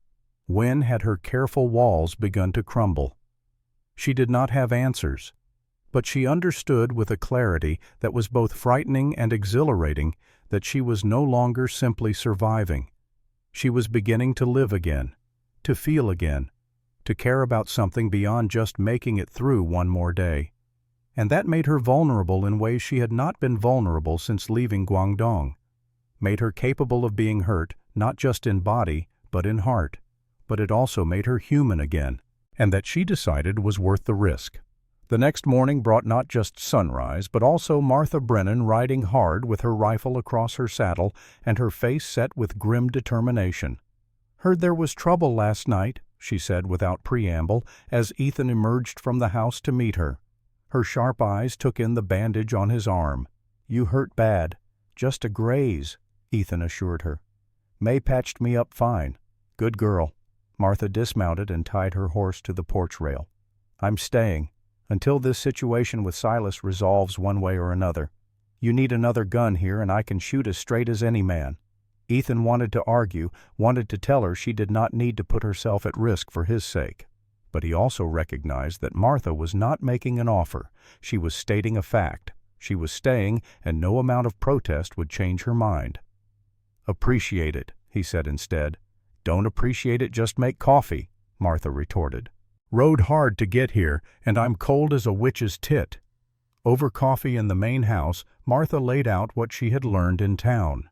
When had her careful walls begun to crumble? She did not have answers, but she understood with a clarity that was both frightening and exhilarating that she was no longer simply surviving. She was beginning to live again, to feel again, to care about something beyond just making it through one more day. And that made her vulnerable in ways she had not been vulnerable since leaving Guangdong. Made her capable of being hurt, not just in body, but in heart. But it also made her human again, and that she decided was worth the risk. The next morning brought not just sunrise, but also Martha Brennan riding hard with her rifle across her saddle and her face set with grim determination. "Heard there was trouble last night," she said without preamble, as Ethan emerged from the house to meet her. Her sharp eyes took in the bandage on his arm. "You hurt bad." "Just a graze," Ethan assured her. "May patched me up fine." "Good girl." Martha dismounted and tied her horse to the porch rail. "I'm staying, until this situation with Silas resolves one way or another. You need another gun here, and I can shoot as straight as any man." Ethan wanted to argue, wanted to tell her she did not need to put herself at risk for his sake. But he also recognized that Martha was not making an offer. She was stating a fact. She was staying, and no amount of protest would change her mind. "Appreciate it," he said instead. "Don't appreciate it, just make coffee," Martha retorted. "Rode hard to get here, and I'm cold as a witch's tit." Over coffee in the main house, Martha laid out what she had learned in town.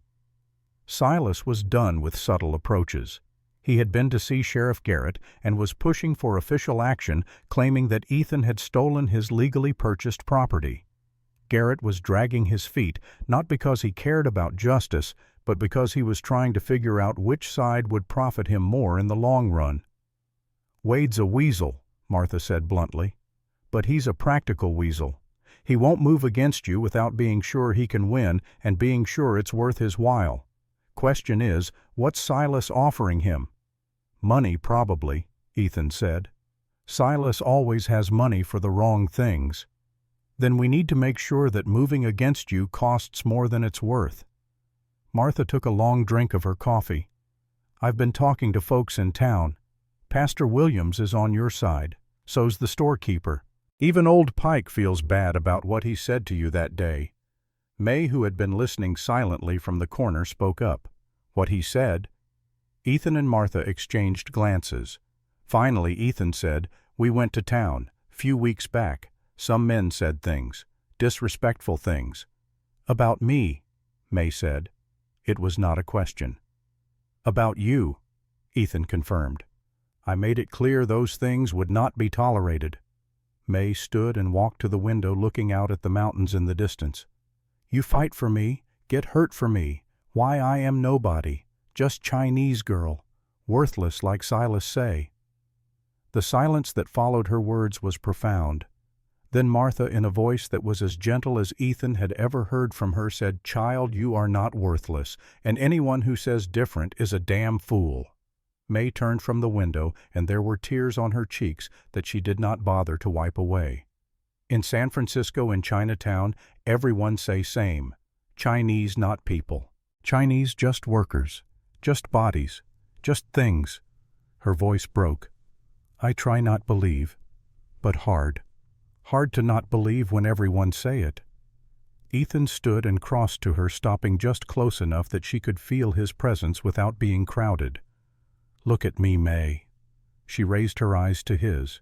Silas was done with subtle approaches. He had been to see Sheriff Garrett and was pushing for official action, claiming that Ethan had stolen his legally purchased property. Garrett was dragging his feet, not because he cared about justice, but because he was trying to figure out which side would profit him more in the long run. "Wade's a weasel," Martha said bluntly. "But he's a practical weasel. He won't move against you without being sure he can win and being sure it's worth his while. Question is, what's Silas offering him?" "Money, probably," Ethan said. "Silas always has money for the wrong things." "Then we need to make sure that moving against you costs more than it's worth." Martha took a long drink of her coffee. "I've been talking to folks in town. Pastor Williams is on your side. So's the storekeeper. Even old Pike feels bad about what he said to you that day." May, who had been listening silently from the corner, spoke up. "What he said?" Ethan and Martha exchanged glances. Finally, Ethan said, "We went to town, few weeks back. Some men said things, disrespectful things." "About me," May said. It was not a question. About you, Ethan confirmed. I made it clear those things would not be tolerated. May stood and walked to the window looking out at the mountains in the distance. You fight for me, get hurt for me. Why I am nobody, just Chinese girl, worthless like Silas say. The silence that followed her words was profound. Then Martha, in a voice that was as gentle as Ethan had ever heard from her, said, Child, you are not worthless, and anyone who says different is a damn fool. May turned from the window, and there were tears on her cheeks that she did not bother to wipe away. In San Francisco, in Chinatown, everyone say same. Chinese not people. Chinese just workers, just bodies, just things. Her voice broke. I try not believe, but hard. Hard to not believe when everyone say it. Ethan stood and crossed to her, stopping just close enough that she could feel his presence without being crowded. Look at me, May. She raised her eyes to his.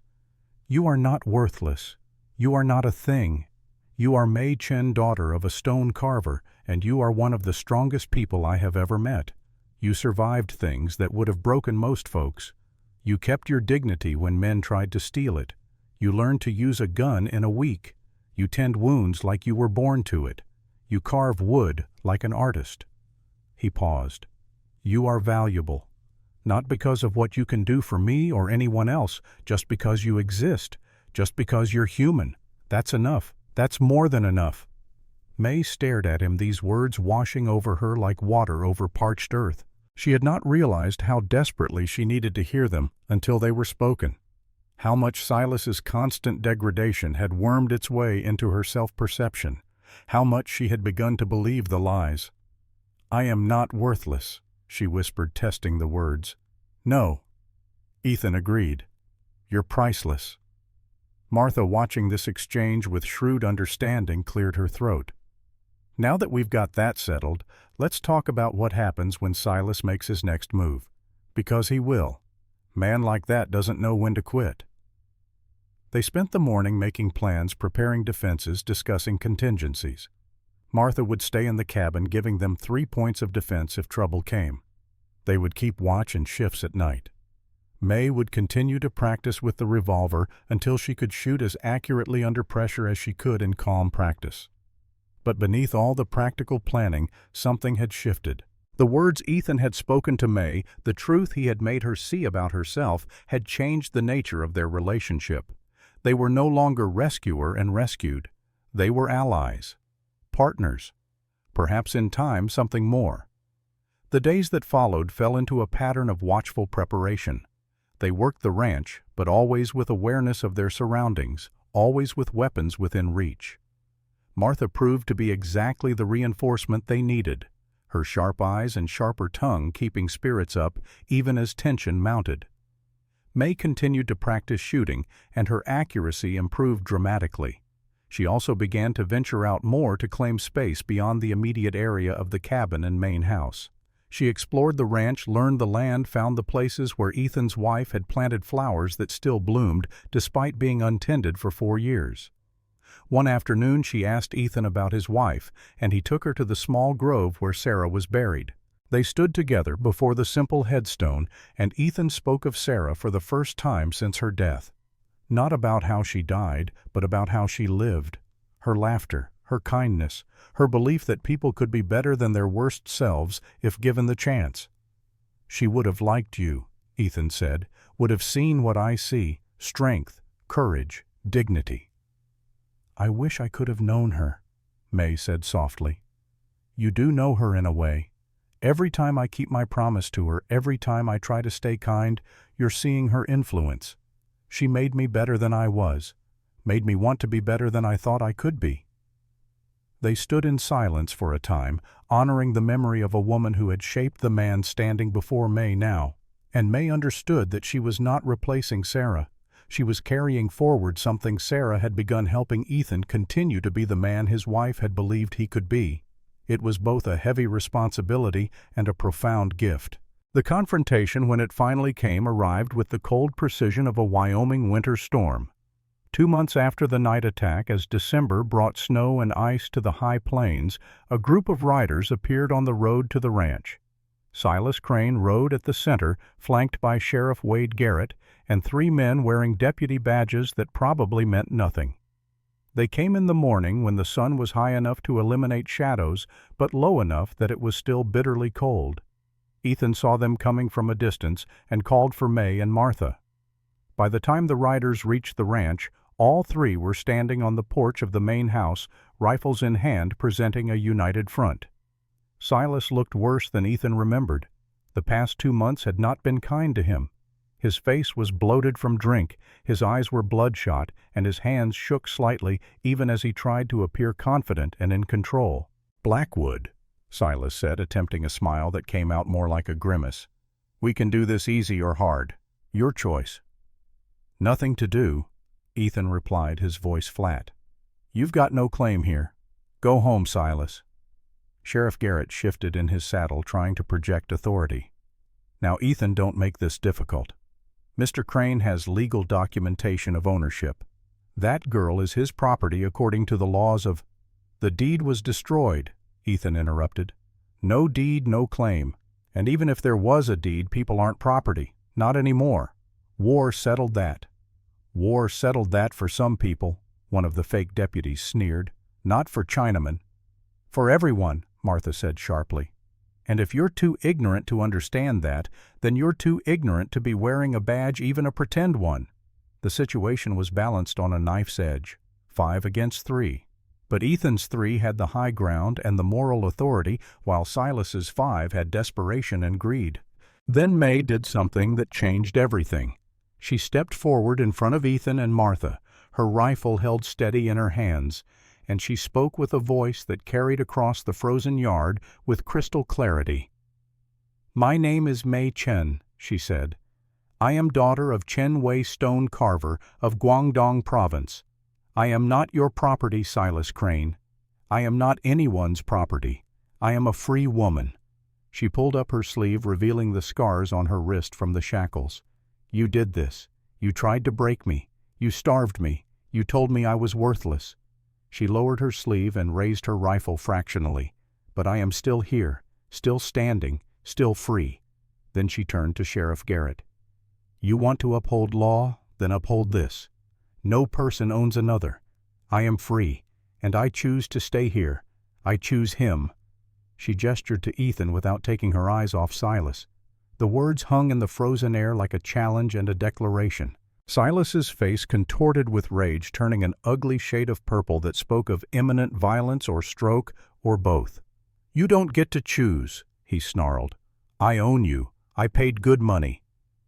You are not worthless. You are not a thing. You are May Chen, daughter of a stone carver, and you are one of the strongest people I have ever met. You survived things that would have broken most folks. You kept your dignity when men tried to steal it. You learned to use a gun in a week. You tend wounds like you were born to it. You carve wood like an artist. He paused. You are valuable. Not because of what you can do for me or anyone else, just because you exist, just because you're human. That's enough. That's more than enough. May stared at him, these words washing over her like water over parched earth. She had not realized how desperately she needed to hear them until they were spoken. How much Silas's constant degradation had wormed its way into her self-perception. How much she had begun to believe the lies. I am not worthless, she whispered, testing the words. No. Ethan agreed. You're priceless. Martha, watching this exchange with shrewd understanding, cleared her throat. Now that we've got that settled, let's talk about what happens when Silas makes his next move. Because he will. Man like that doesn't know when to quit. They spent the morning making plans, preparing defenses, discussing contingencies. Martha would stay in the cabin, giving them 3 points of defense if trouble came. They would keep watch and shifts at night. May would continue to practice with the revolver until she could shoot as accurately under pressure as she could in calm practice. But beneath all the practical planning, something had shifted. The words Ethan had spoken to May, the truth he had made her see about herself, had changed the nature of their relationship. They were no longer rescuer and rescued. They were allies, partners, perhaps in time something more. The days that followed fell into a pattern of watchful preparation. They worked the ranch, but always with awareness of their surroundings, always with weapons within reach. Martha proved to be exactly the reinforcement they needed, her sharp eyes and sharper tongue keeping spirits up even as tension mounted. May continued to practice shooting, and her accuracy improved dramatically. She also began to venture out more to claim space beyond the immediate area of the cabin and main house. She explored the ranch, learned the land, found the places where Ethan's wife had planted flowers that still bloomed despite being untended for 4 years. One afternoon she asked Ethan about his wife, and he took her to the small grove where Sarah was buried. They stood together before the simple headstone, and Ethan spoke of Sarah for the first time since her death. Not about how she died, but about how she lived. Her laughter, her kindness, her belief that people could be better than their worst selves if given the chance. She would have liked you, Ethan said, would have seen what I see, strength, courage, dignity. I wish I could have known her, May said softly. You do know her in a way. Every time I keep my promise to her, every time I try to stay kind, you're seeing her influence. She made me better than I was, made me want to be better than I thought I could be. They stood in silence for a time, honoring the memory of a woman who had shaped the man standing before May now. And May understood that she was not replacing Sarah. She was carrying forward something Sarah had begun, helping Ethan continue to be the man his wife had believed he could be. It was both a heavy responsibility and a profound gift. The confrontation, when it finally came, arrived with the cold precision of a Wyoming winter storm. 2 months after the night attack, as December brought snow and ice to the high plains, a group of riders appeared on the road to the ranch. Silas Crane rode at the center, flanked by Sheriff Wade Garrett and 3 men wearing deputy badges that probably meant nothing. They came in the morning when the sun was high enough to eliminate shadows, but low enough that it was still bitterly cold. Ethan saw them coming from a distance and called for May and Martha. By the time the riders reached the ranch, all 3 were standing on the porch of the main house, rifles in hand, presenting a united front. Silas looked worse than Ethan remembered. The past 2 months had not been kind to him. His face was bloated from drink, his eyes were bloodshot, and his hands shook slightly even as he tried to appear confident and in control. "Blackwood," Silas said, attempting a smile that came out more like a grimace. "We can do this easy or hard. Your choice." "Nothing to do," Ethan replied, his voice flat. "You've got no claim here. Go home, Silas." Sheriff Garrett shifted in his saddle, trying to project authority. "Now, Ethan, don't make this difficult. Mr. Crane has legal documentation of ownership. That girl is his property according to the laws of—" "The deed was destroyed," Ethan interrupted. "No deed, no claim. And even if there was a deed, people aren't property. Not anymore. War settled that." "War settled that for some people," one of the fake deputies sneered. "Not for Chinamen." "For everyone," Martha said sharply. "And if you're too ignorant to understand that, then you're too ignorant to be wearing a badge, even a pretend one." The situation was balanced on a knife's edge, 5 against 3. But Ethan's 3 had the high ground and the moral authority, while Silas's 5 had desperation and greed. Then May did something that changed everything. She stepped forward in front of Ethan and Martha, her rifle held steady in her hands, and she spoke with a voice that carried across the frozen yard with crystal clarity. "My name is May Chen," she said. "I am daughter of Chen Wei Stone Carver of Guangdong Province. I am not your property, Silas Crane. I am not anyone's property. I am a free woman." She pulled up her sleeve, revealing the scars on her wrist from the shackles. "You did this. You tried to break me. You starved me. You told me I was worthless." She lowered her sleeve and raised her rifle fractionally. "But I am still here, still standing, still free." Then she turned to Sheriff Garrett. "You want to uphold law? Then uphold this. No person owns another. I am free, and I choose to stay here. I choose him." She gestured to Ethan without taking her eyes off Silas. The words hung in the frozen air like a challenge and a declaration. Silas's face contorted with rage, turning an ugly shade of purple that spoke of imminent violence or stroke or both. "You don't get to choose," he snarled. "I own you. I paid good money."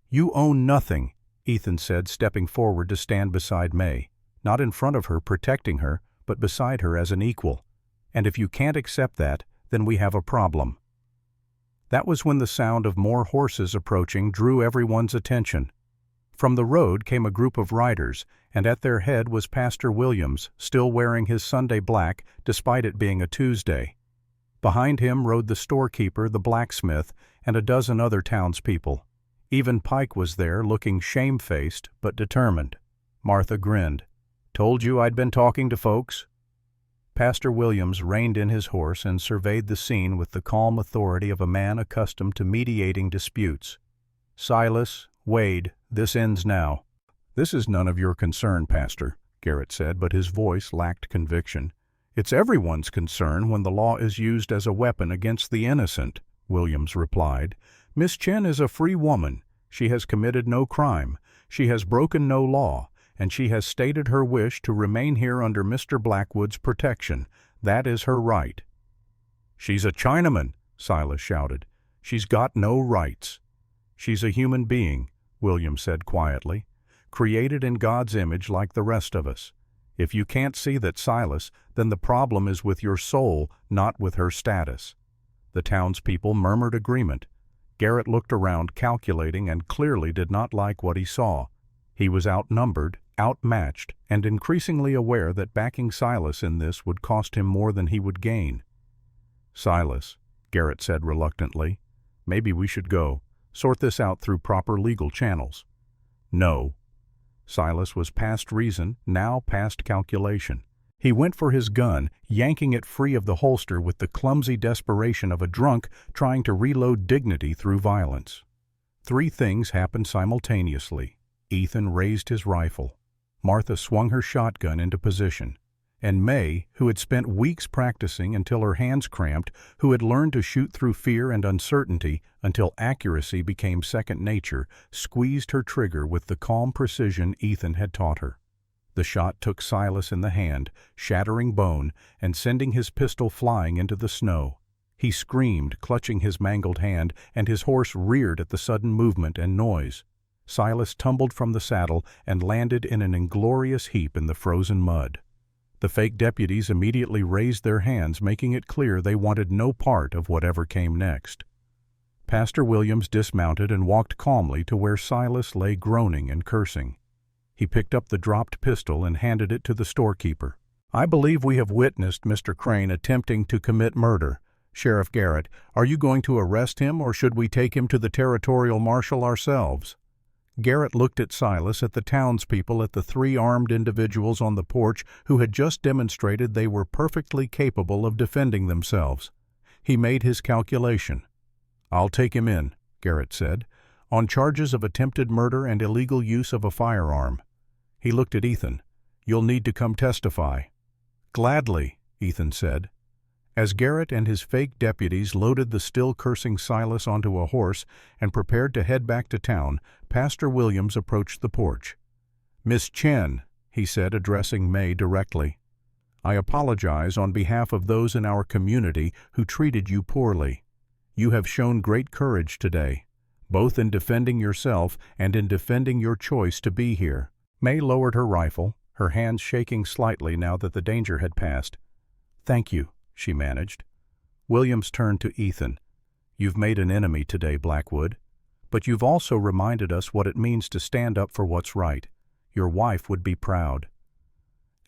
"You own nothing," Ethan said, stepping forward to stand beside May, not in front of her, protecting her, but beside her as an equal. "And if you can't accept that, then we have a problem." That was when the sound of more horses approaching drew everyone's attention. From the road came a group of riders, and at their head was Pastor Williams, still wearing his Sunday black despite it being a Tuesday. Behind him rode the storekeeper, the blacksmith, and a dozen other townspeople. Even Pike was there, looking shamefaced but determined. Martha grinned. "Told you I'd been talking to folks?" Pastor Williams reined in his horse and surveyed the scene with the calm authority of a man accustomed to mediating disputes. "Silas, Wade, this ends now." "This is none of your concern, Pastor," Garrett said, but his voice lacked conviction. "It's everyone's concern when the law is used as a weapon against the innocent," Williams replied. "Miss Chen is a free woman. She has committed no crime. She has broken no law, and she has stated her wish to remain here under Mr. Blackwood's protection. That is her right." "She's a Chinaman," Silas shouted. "She's got no rights." "She's a human being," Williams said quietly, "created in God's image like the rest of us. If you can't see that, Silas, then the problem is with your soul, not with her status." The townspeople murmured agreement. Garrett looked around, calculating, and clearly did not like what he saw. He was outnumbered, outmatched, and increasingly aware that backing Silas in this would cost him more than he would gain. "Silas," Garrett said reluctantly, "maybe we should go. Sort this out through proper legal channels." "No." Silas was past reason, now past calculation. He went for his gun, yanking it free of the holster with the clumsy desperation of a drunk trying to reload dignity through violence. Three things happened simultaneously. Ethan raised his rifle. Martha swung her shotgun into position. And May, who had spent weeks practicing until her hands cramped, who had learned to shoot through fear and uncertainty until accuracy became second nature, squeezed her trigger with the calm precision Ethan had taught her. The shot took Silas in the hand, shattering bone and sending his pistol flying into the snow. He screamed, clutching his mangled hand, and his horse reared at the sudden movement and noise. Silas tumbled from the saddle and landed in an inglorious heap in the frozen mud. The fake deputies immediately raised their hands, making it clear they wanted no part of whatever came next. Pastor Williams dismounted and walked calmly to where Silas lay groaning and cursing. He picked up the dropped pistol and handed it to the storekeeper. "I believe we have witnessed Mr. Crane attempting to commit murder. Sheriff Garrett, are you going to arrest him, or should we take him to the territorial marshal ourselves?" Garrett looked at Silas, at the townspeople, at the three armed individuals on the porch who had just demonstrated they were perfectly capable of defending themselves. He made his calculation. "I'll take him in," Garrett said, "on charges of attempted murder and illegal use of a firearm." He looked at Ethan. "You'll need to come testify." "Gladly," Ethan said. As Garrett and his fake deputies loaded the still cursing Silas onto a horse and prepared to head back to town, Pastor Williams approached the porch. "Miss Chen," he said, addressing May directly, "I apologize on behalf of those in our community who treated you poorly. You have shown great courage today, both in defending yourself and in defending your choice to be here." May lowered her rifle, her hands shaking slightly now that the danger had passed. "Thank you," she managed. Williams turned to Ethan. "You've made an enemy today, Blackwood, but you've also reminded us what it means to stand up for what's right. Your wife would be proud."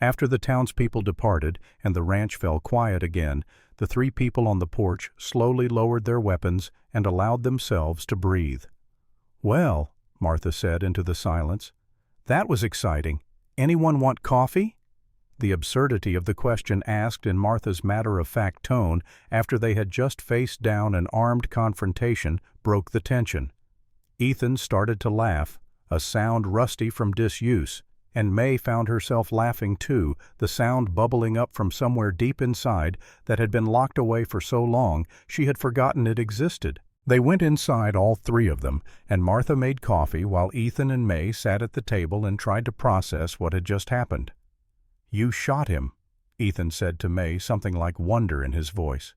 After the townspeople departed and the ranch fell quiet again, the three people on the porch slowly lowered their weapons and allowed themselves to breathe. "Well," Martha said into the silence, "that was exciting. Anyone want coffee?" The absurdity of the question asked in Martha's matter-of-fact tone after they had just faced down an armed confrontation broke the tension. Ethan started to laugh, a sound rusty from disuse, and May found herself laughing too, the sound bubbling up from somewhere deep inside that had been locked away for so long she had forgotten it existed. They went inside, all three of them, and Martha made coffee while Ethan and May sat at the table and tried to process what had just happened. "You shot him," Ethan said to May, something like wonder in his voice.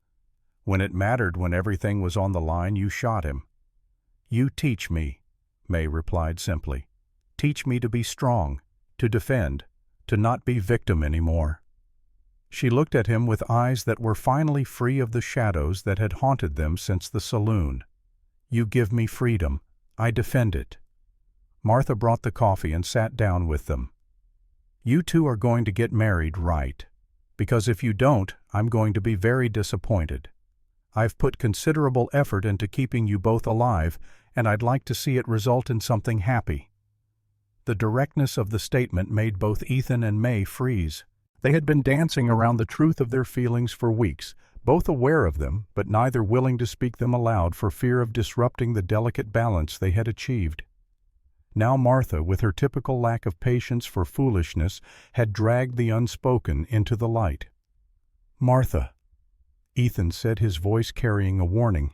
"When it mattered, when everything was on the line, you shot him." "You teach me," May replied simply. "Teach me to be strong, to defend, to not be victim anymore." She looked at him with eyes that were finally free of the shadows that had haunted them since the saloon. "You give me freedom. I defend it." Martha brought the coffee and sat down with them. "You two are going to get married, right? Because if you don't, I'm going to be very disappointed. I've put considerable effort into keeping you both alive, and I'd like to see it result in something happy." The directness of the statement made both Ethan and May freeze. They had been dancing around the truth of their feelings for weeks, both aware of them, but neither willing to speak them aloud for fear of disrupting the delicate balance they had achieved. Now Martha, with her typical lack of patience for foolishness, had dragged the unspoken into the light. "Martha," Ethan said, his voice carrying a warning.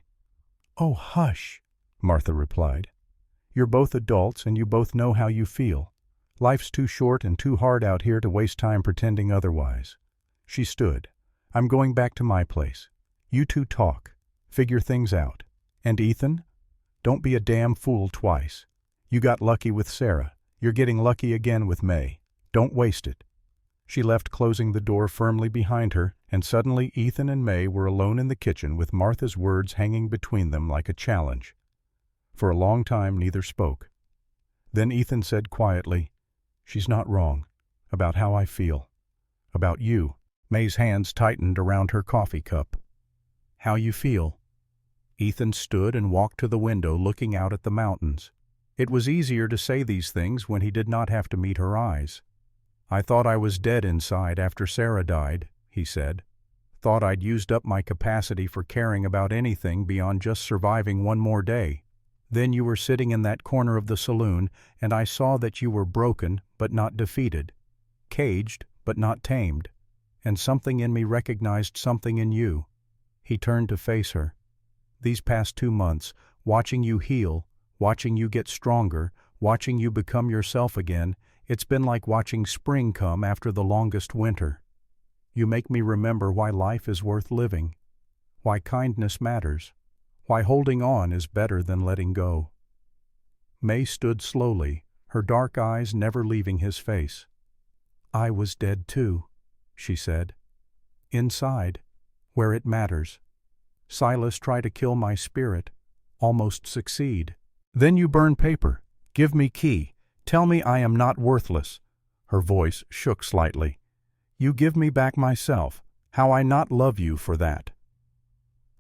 "Oh, hush," Martha replied. "You're both adults and you both know how you feel. Life's too short and too hard out here to waste time pretending otherwise." She stood. "I'm going back to my place. You two talk. Figure things out. And Ethan, don't be a damn fool twice. You got lucky with Sarah. You're getting lucky again with May. Don't waste it." She left, closing the door firmly behind her, and suddenly Ethan and May were alone in the kitchen with Martha's words hanging between them like a challenge. For a long time neither spoke. Then Ethan said quietly, "She's not wrong about how I feel. About you." May's hands tightened around her coffee cup. "How you feel?" Ethan stood and walked to the window, looking out at the mountains. It was easier to say these things when he did not have to meet her eyes. "I thought I was dead inside after Sarah died," he said. "Thought I'd used up my capacity for caring about anything beyond just surviving one more day. Then you were sitting in that corner of the saloon, and I saw that you were broken but not defeated, caged but not tamed, and something in me recognized something in you." He turned to face her. "These past 2 months, watching you heal, watching you get stronger, watching you become yourself again, it's been like watching spring come after the longest winter. You make me remember why life is worth living, why kindness matters, why holding on is better than letting go." May stood slowly, her dark eyes never leaving his face. "I was dead too," she said. "Inside, where it matters. Silas tried to kill my spirit, almost succeed. Then you burn paper. Give me key. Tell me I am not worthless." Her voice shook slightly. "You give me back myself. How I not love you for that."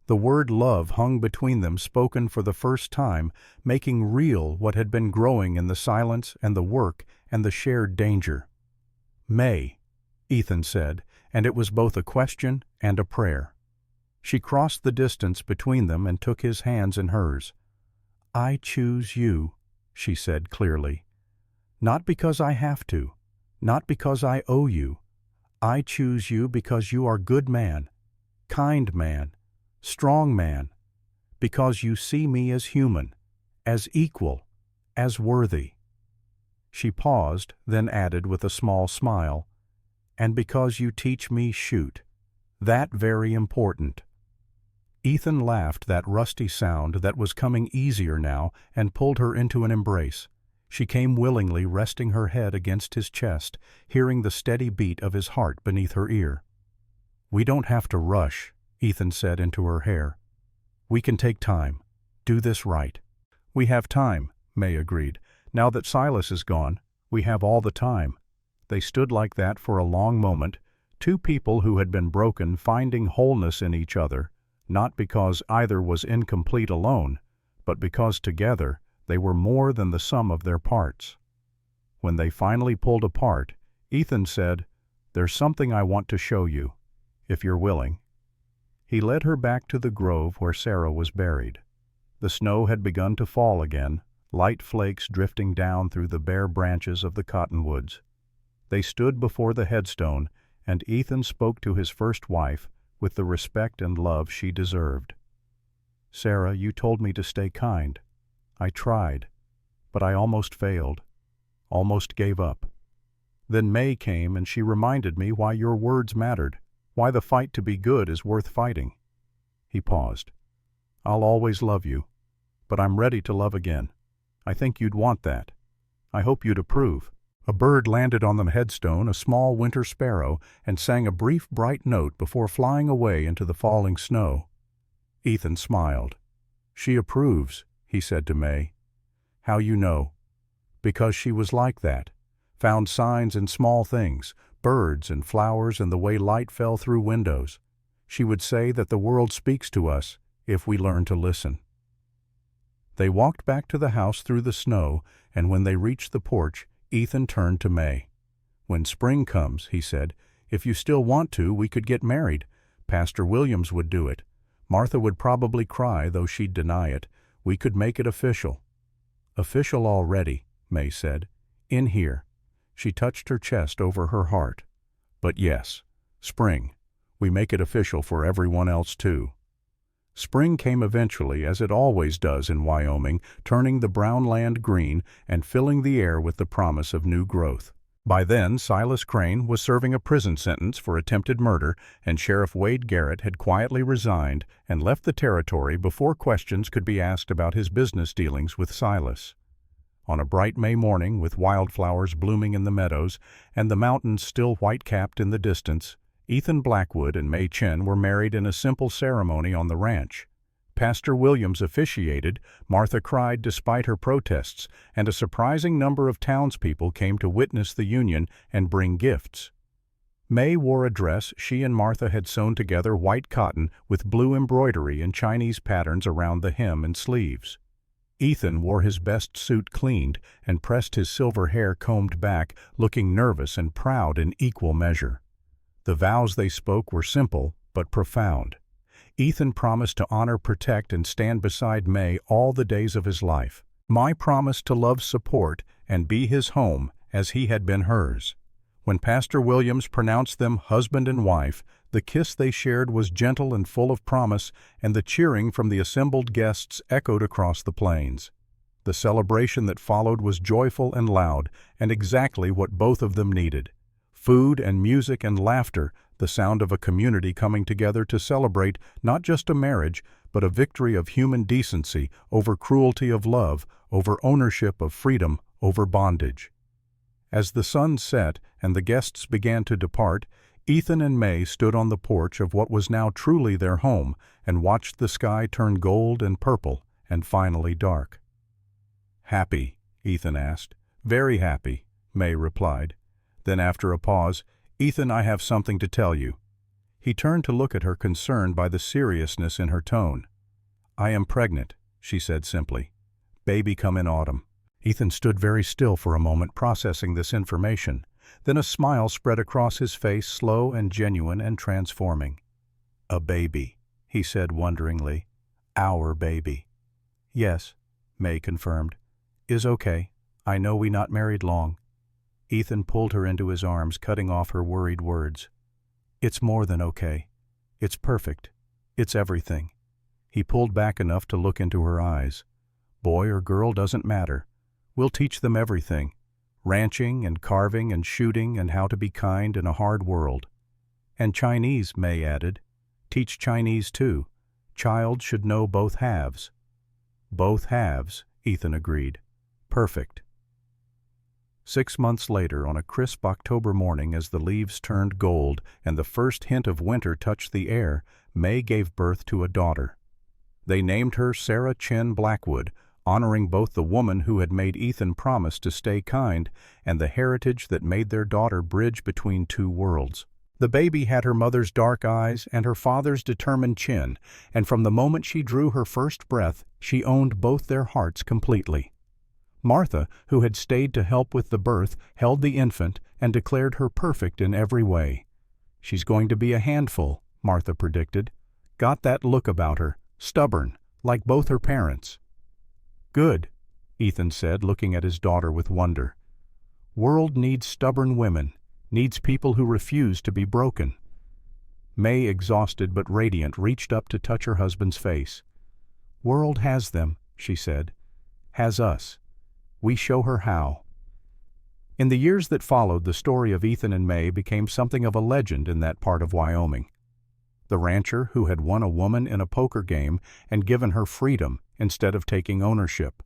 The word love hung between them, spoken for the first time, making real what had been growing in the silence and the work and the shared danger. "May," Ethan said, and it was both a question and a prayer. She crossed the distance between them and took his hands in hers. "I choose you," she said clearly. "Not because I have to, not because I owe you. I choose you because you are good man, kind man, strong man, because you see me as human, as equal, as worthy." She paused, then added with a small smile, "And because you teach me shoot. That very important." Ethan laughed that rusty sound that was coming easier now and pulled her into an embrace. She came willingly, resting her head against his chest, hearing the steady beat of his heart beneath her ear. "We don't have to rush," Ethan said into her hair. "We can take time. Do this right." "We have time," May agreed. "Now that Silas is gone, we have all the time." They stood like that for a long moment, two people who had been broken finding wholeness in each other, not because either was incomplete alone, but because together they were more than the sum of their parts. When they finally pulled apart, Ethan said, "There's something I want to show you, if you're willing." He led her back to the grove where Sarah was buried. The snow had begun to fall again, light flakes drifting down through the bare branches of the cottonwoods. They stood before the headstone, and Ethan spoke to his first wife with the respect and love she deserved. "Sarah, you told me to stay kind. I tried, but I almost failed, almost gave up. Then May came and she reminded me why your words mattered, why the fight to be good is worth fighting." He paused. "I'll always love you, but I'm ready to love again. I think you'd want that. I hope you'd approve." A bird landed on the headstone, a small winter sparrow, and sang a brief bright note before flying away into the falling snow. Ethan smiled. "She approves," he said to May. "How you know?" "Because she was like that. Found signs in small things, birds and flowers and the way light fell through windows. She would say that the world speaks to us if we learn to listen." They walked back to the house through the snow, and when they reached the porch, Ethan turned to May. "When spring comes," he said, "if you still want to, we could get married. Pastor Williams would do it. Martha would probably cry, though she'd deny it. We could make it official." "Official already," May said. "In here." She touched her chest over her heart. "But yes, spring. We make it official for everyone else too." Spring came eventually, as it always does in Wyoming, turning the brown land green and filling the air with the promise of new growth. By then, Silas Crane was serving a prison sentence for attempted murder, and Sheriff Wade Garrett had quietly resigned and left the territory before questions could be asked about his business dealings with Silas. On a bright May morning, with wildflowers blooming in the meadows and the mountains still white-capped in the distance, Ethan Blackwood and May Chen were married in a simple ceremony on the ranch. Pastor Williams officiated, Martha cried despite her protests, and a surprising number of townspeople came to witness the union and bring gifts. May wore a dress she and Martha had sewn together white cotton with blue embroidery and Chinese patterns around the hem and sleeves. Ethan wore his best suit cleaned and pressed his silver hair combed back, looking nervous and proud in equal measure. The vows they spoke were simple but profound. Ethan promised to honor, protect, and stand beside May all the days of his life. May promised to love, support, and be his home as he had been hers. When Pastor Williams pronounced them husband and wife, the kiss they shared was gentle and full of promise, and the cheering from the assembled guests echoed across the plains. The celebration that followed was joyful and loud, and exactly what both of them needed. Food and music and laughter, the sound of a community coming together to celebrate not just a marriage, but a victory of human decency over cruelty of love, over ownership of freedom, over bondage. As the sun set and the guests began to depart, Ethan and May stood on the porch of what was now truly their home and watched the sky turn gold and purple and finally dark. "Happy?" Ethan asked. "Very happy," May replied. Then after a pause, "Ethan, I have something to tell you." He turned to look at her, concerned by the seriousness in her tone. "I am pregnant," she said simply. "Baby come in autumn." Ethan stood very still for a moment, processing this information. Then a smile spread across his face, slow and genuine and transforming. "A baby," he said wonderingly. "Our baby." "Yes," May confirmed. "Is okay. I know we not married long." Ethan pulled her into his arms, cutting off her worried words. "It's more than okay. It's perfect. It's everything." He pulled back enough to look into her eyes. "Boy or girl doesn't matter. We'll teach them everything. Ranching and carving and shooting and how to be kind in a hard world." "And Chinese," May added. "Teach Chinese too. Child should know both halves." "Both halves," Ethan agreed. "Perfect." 6 months later, on a crisp October morning, as the leaves turned gold and the first hint of winter touched the air, May gave birth to a daughter. They named her Sarah Chin Blackwood, honoring both the woman who had made Ethan promise to stay kind and the heritage that made their daughter bridge between two worlds. The baby had her mother's dark eyes and her father's determined chin, and from the moment she drew her first breath, she owned both their hearts completely. Martha, who had stayed to help with the birth, held the infant and declared her perfect in every way. "She's going to be a handful," Martha predicted. "Got that look about her, stubborn, like both her parents." "Good," Ethan said, looking at his daughter with wonder. "World needs stubborn women, needs people who refuse to be broken." May, exhausted but radiant, reached up to touch her husband's face. "World has them," she said. "Has us. We show her how." In the years that followed, the story of Ethan and May became something of a legend in that part of Wyoming. The rancher who had won a woman in a poker game and given her freedom instead of taking ownership.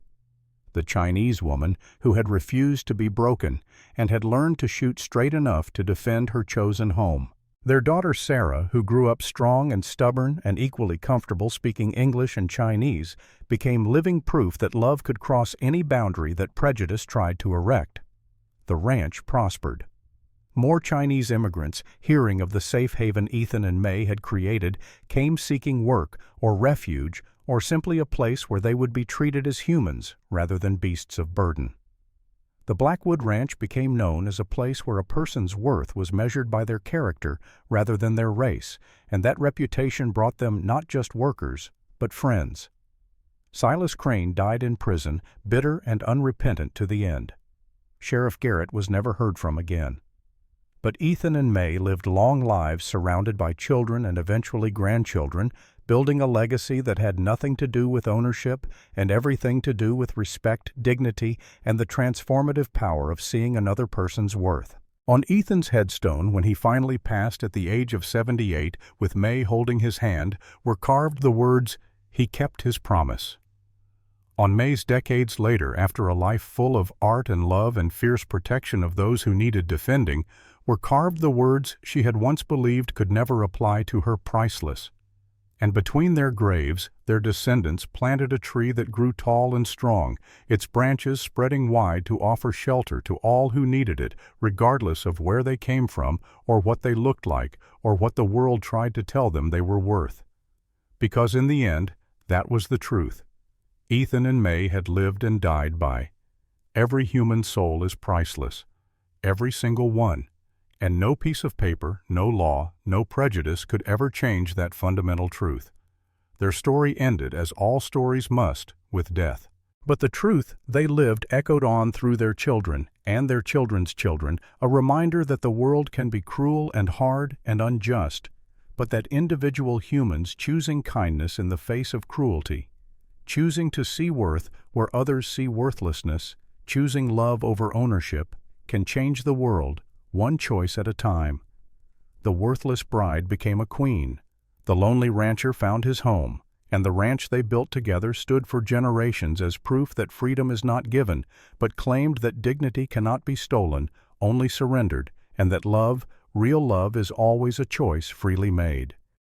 The Chinese woman who had refused to be broken and had learned to shoot straight enough to defend her chosen home. Their daughter Sarah, who grew up strong and stubborn and equally comfortable speaking English and Chinese, became living proof that love could cross any boundary that prejudice tried to erect. The ranch prospered. More Chinese immigrants, hearing of the safe haven Ethan and May had created, came seeking work or refuge or simply a place where they would be treated as humans rather than beasts of burden. The Blackwood Ranch became known as a place where a person's worth was measured by their character rather than their race, and that reputation brought them not just workers, but friends. Silas Crane died in prison, bitter and unrepentant to the end. Sheriff Garrett was never heard from again. But Ethan and May lived long lives surrounded by children and eventually grandchildren, building a legacy that had nothing to do with ownership and everything to do with respect, dignity, and the transformative power of seeing another person's worth. On Ethan's headstone, when he finally passed at the age of 78, with May holding his hand, were carved the words, "He kept his promise." On May's decades later, after a life full of art and love and fierce protection of those who needed defending, were carved the words she had once believed could never apply to her, priceless. And between their graves, their descendants planted a tree that grew tall and strong, its branches spreading wide to offer shelter to all who needed it, regardless of where they came from or what they looked like or what the world tried to tell them they were worth. Because in the end, that was the truth. Ethan and May had lived and died by. Every human soul is priceless, every single one, and no piece of paper, no law, no prejudice could ever change that fundamental truth. Their story ended, as all stories must, with death. But the truth they lived echoed on through their children and their children's children, a reminder that the world can be cruel and hard and unjust, but that individual humans choosing kindness in the face of cruelty, choosing to see worth where others see worthlessness, choosing love over ownership, can change the world, one choice at a time. The worthless bride became a queen. The lonely rancher found his home, and the ranch they built together stood for generations as proof that freedom is not given, but claimed that dignity cannot be stolen, only surrendered, and that love, real love, is always a choice freely made.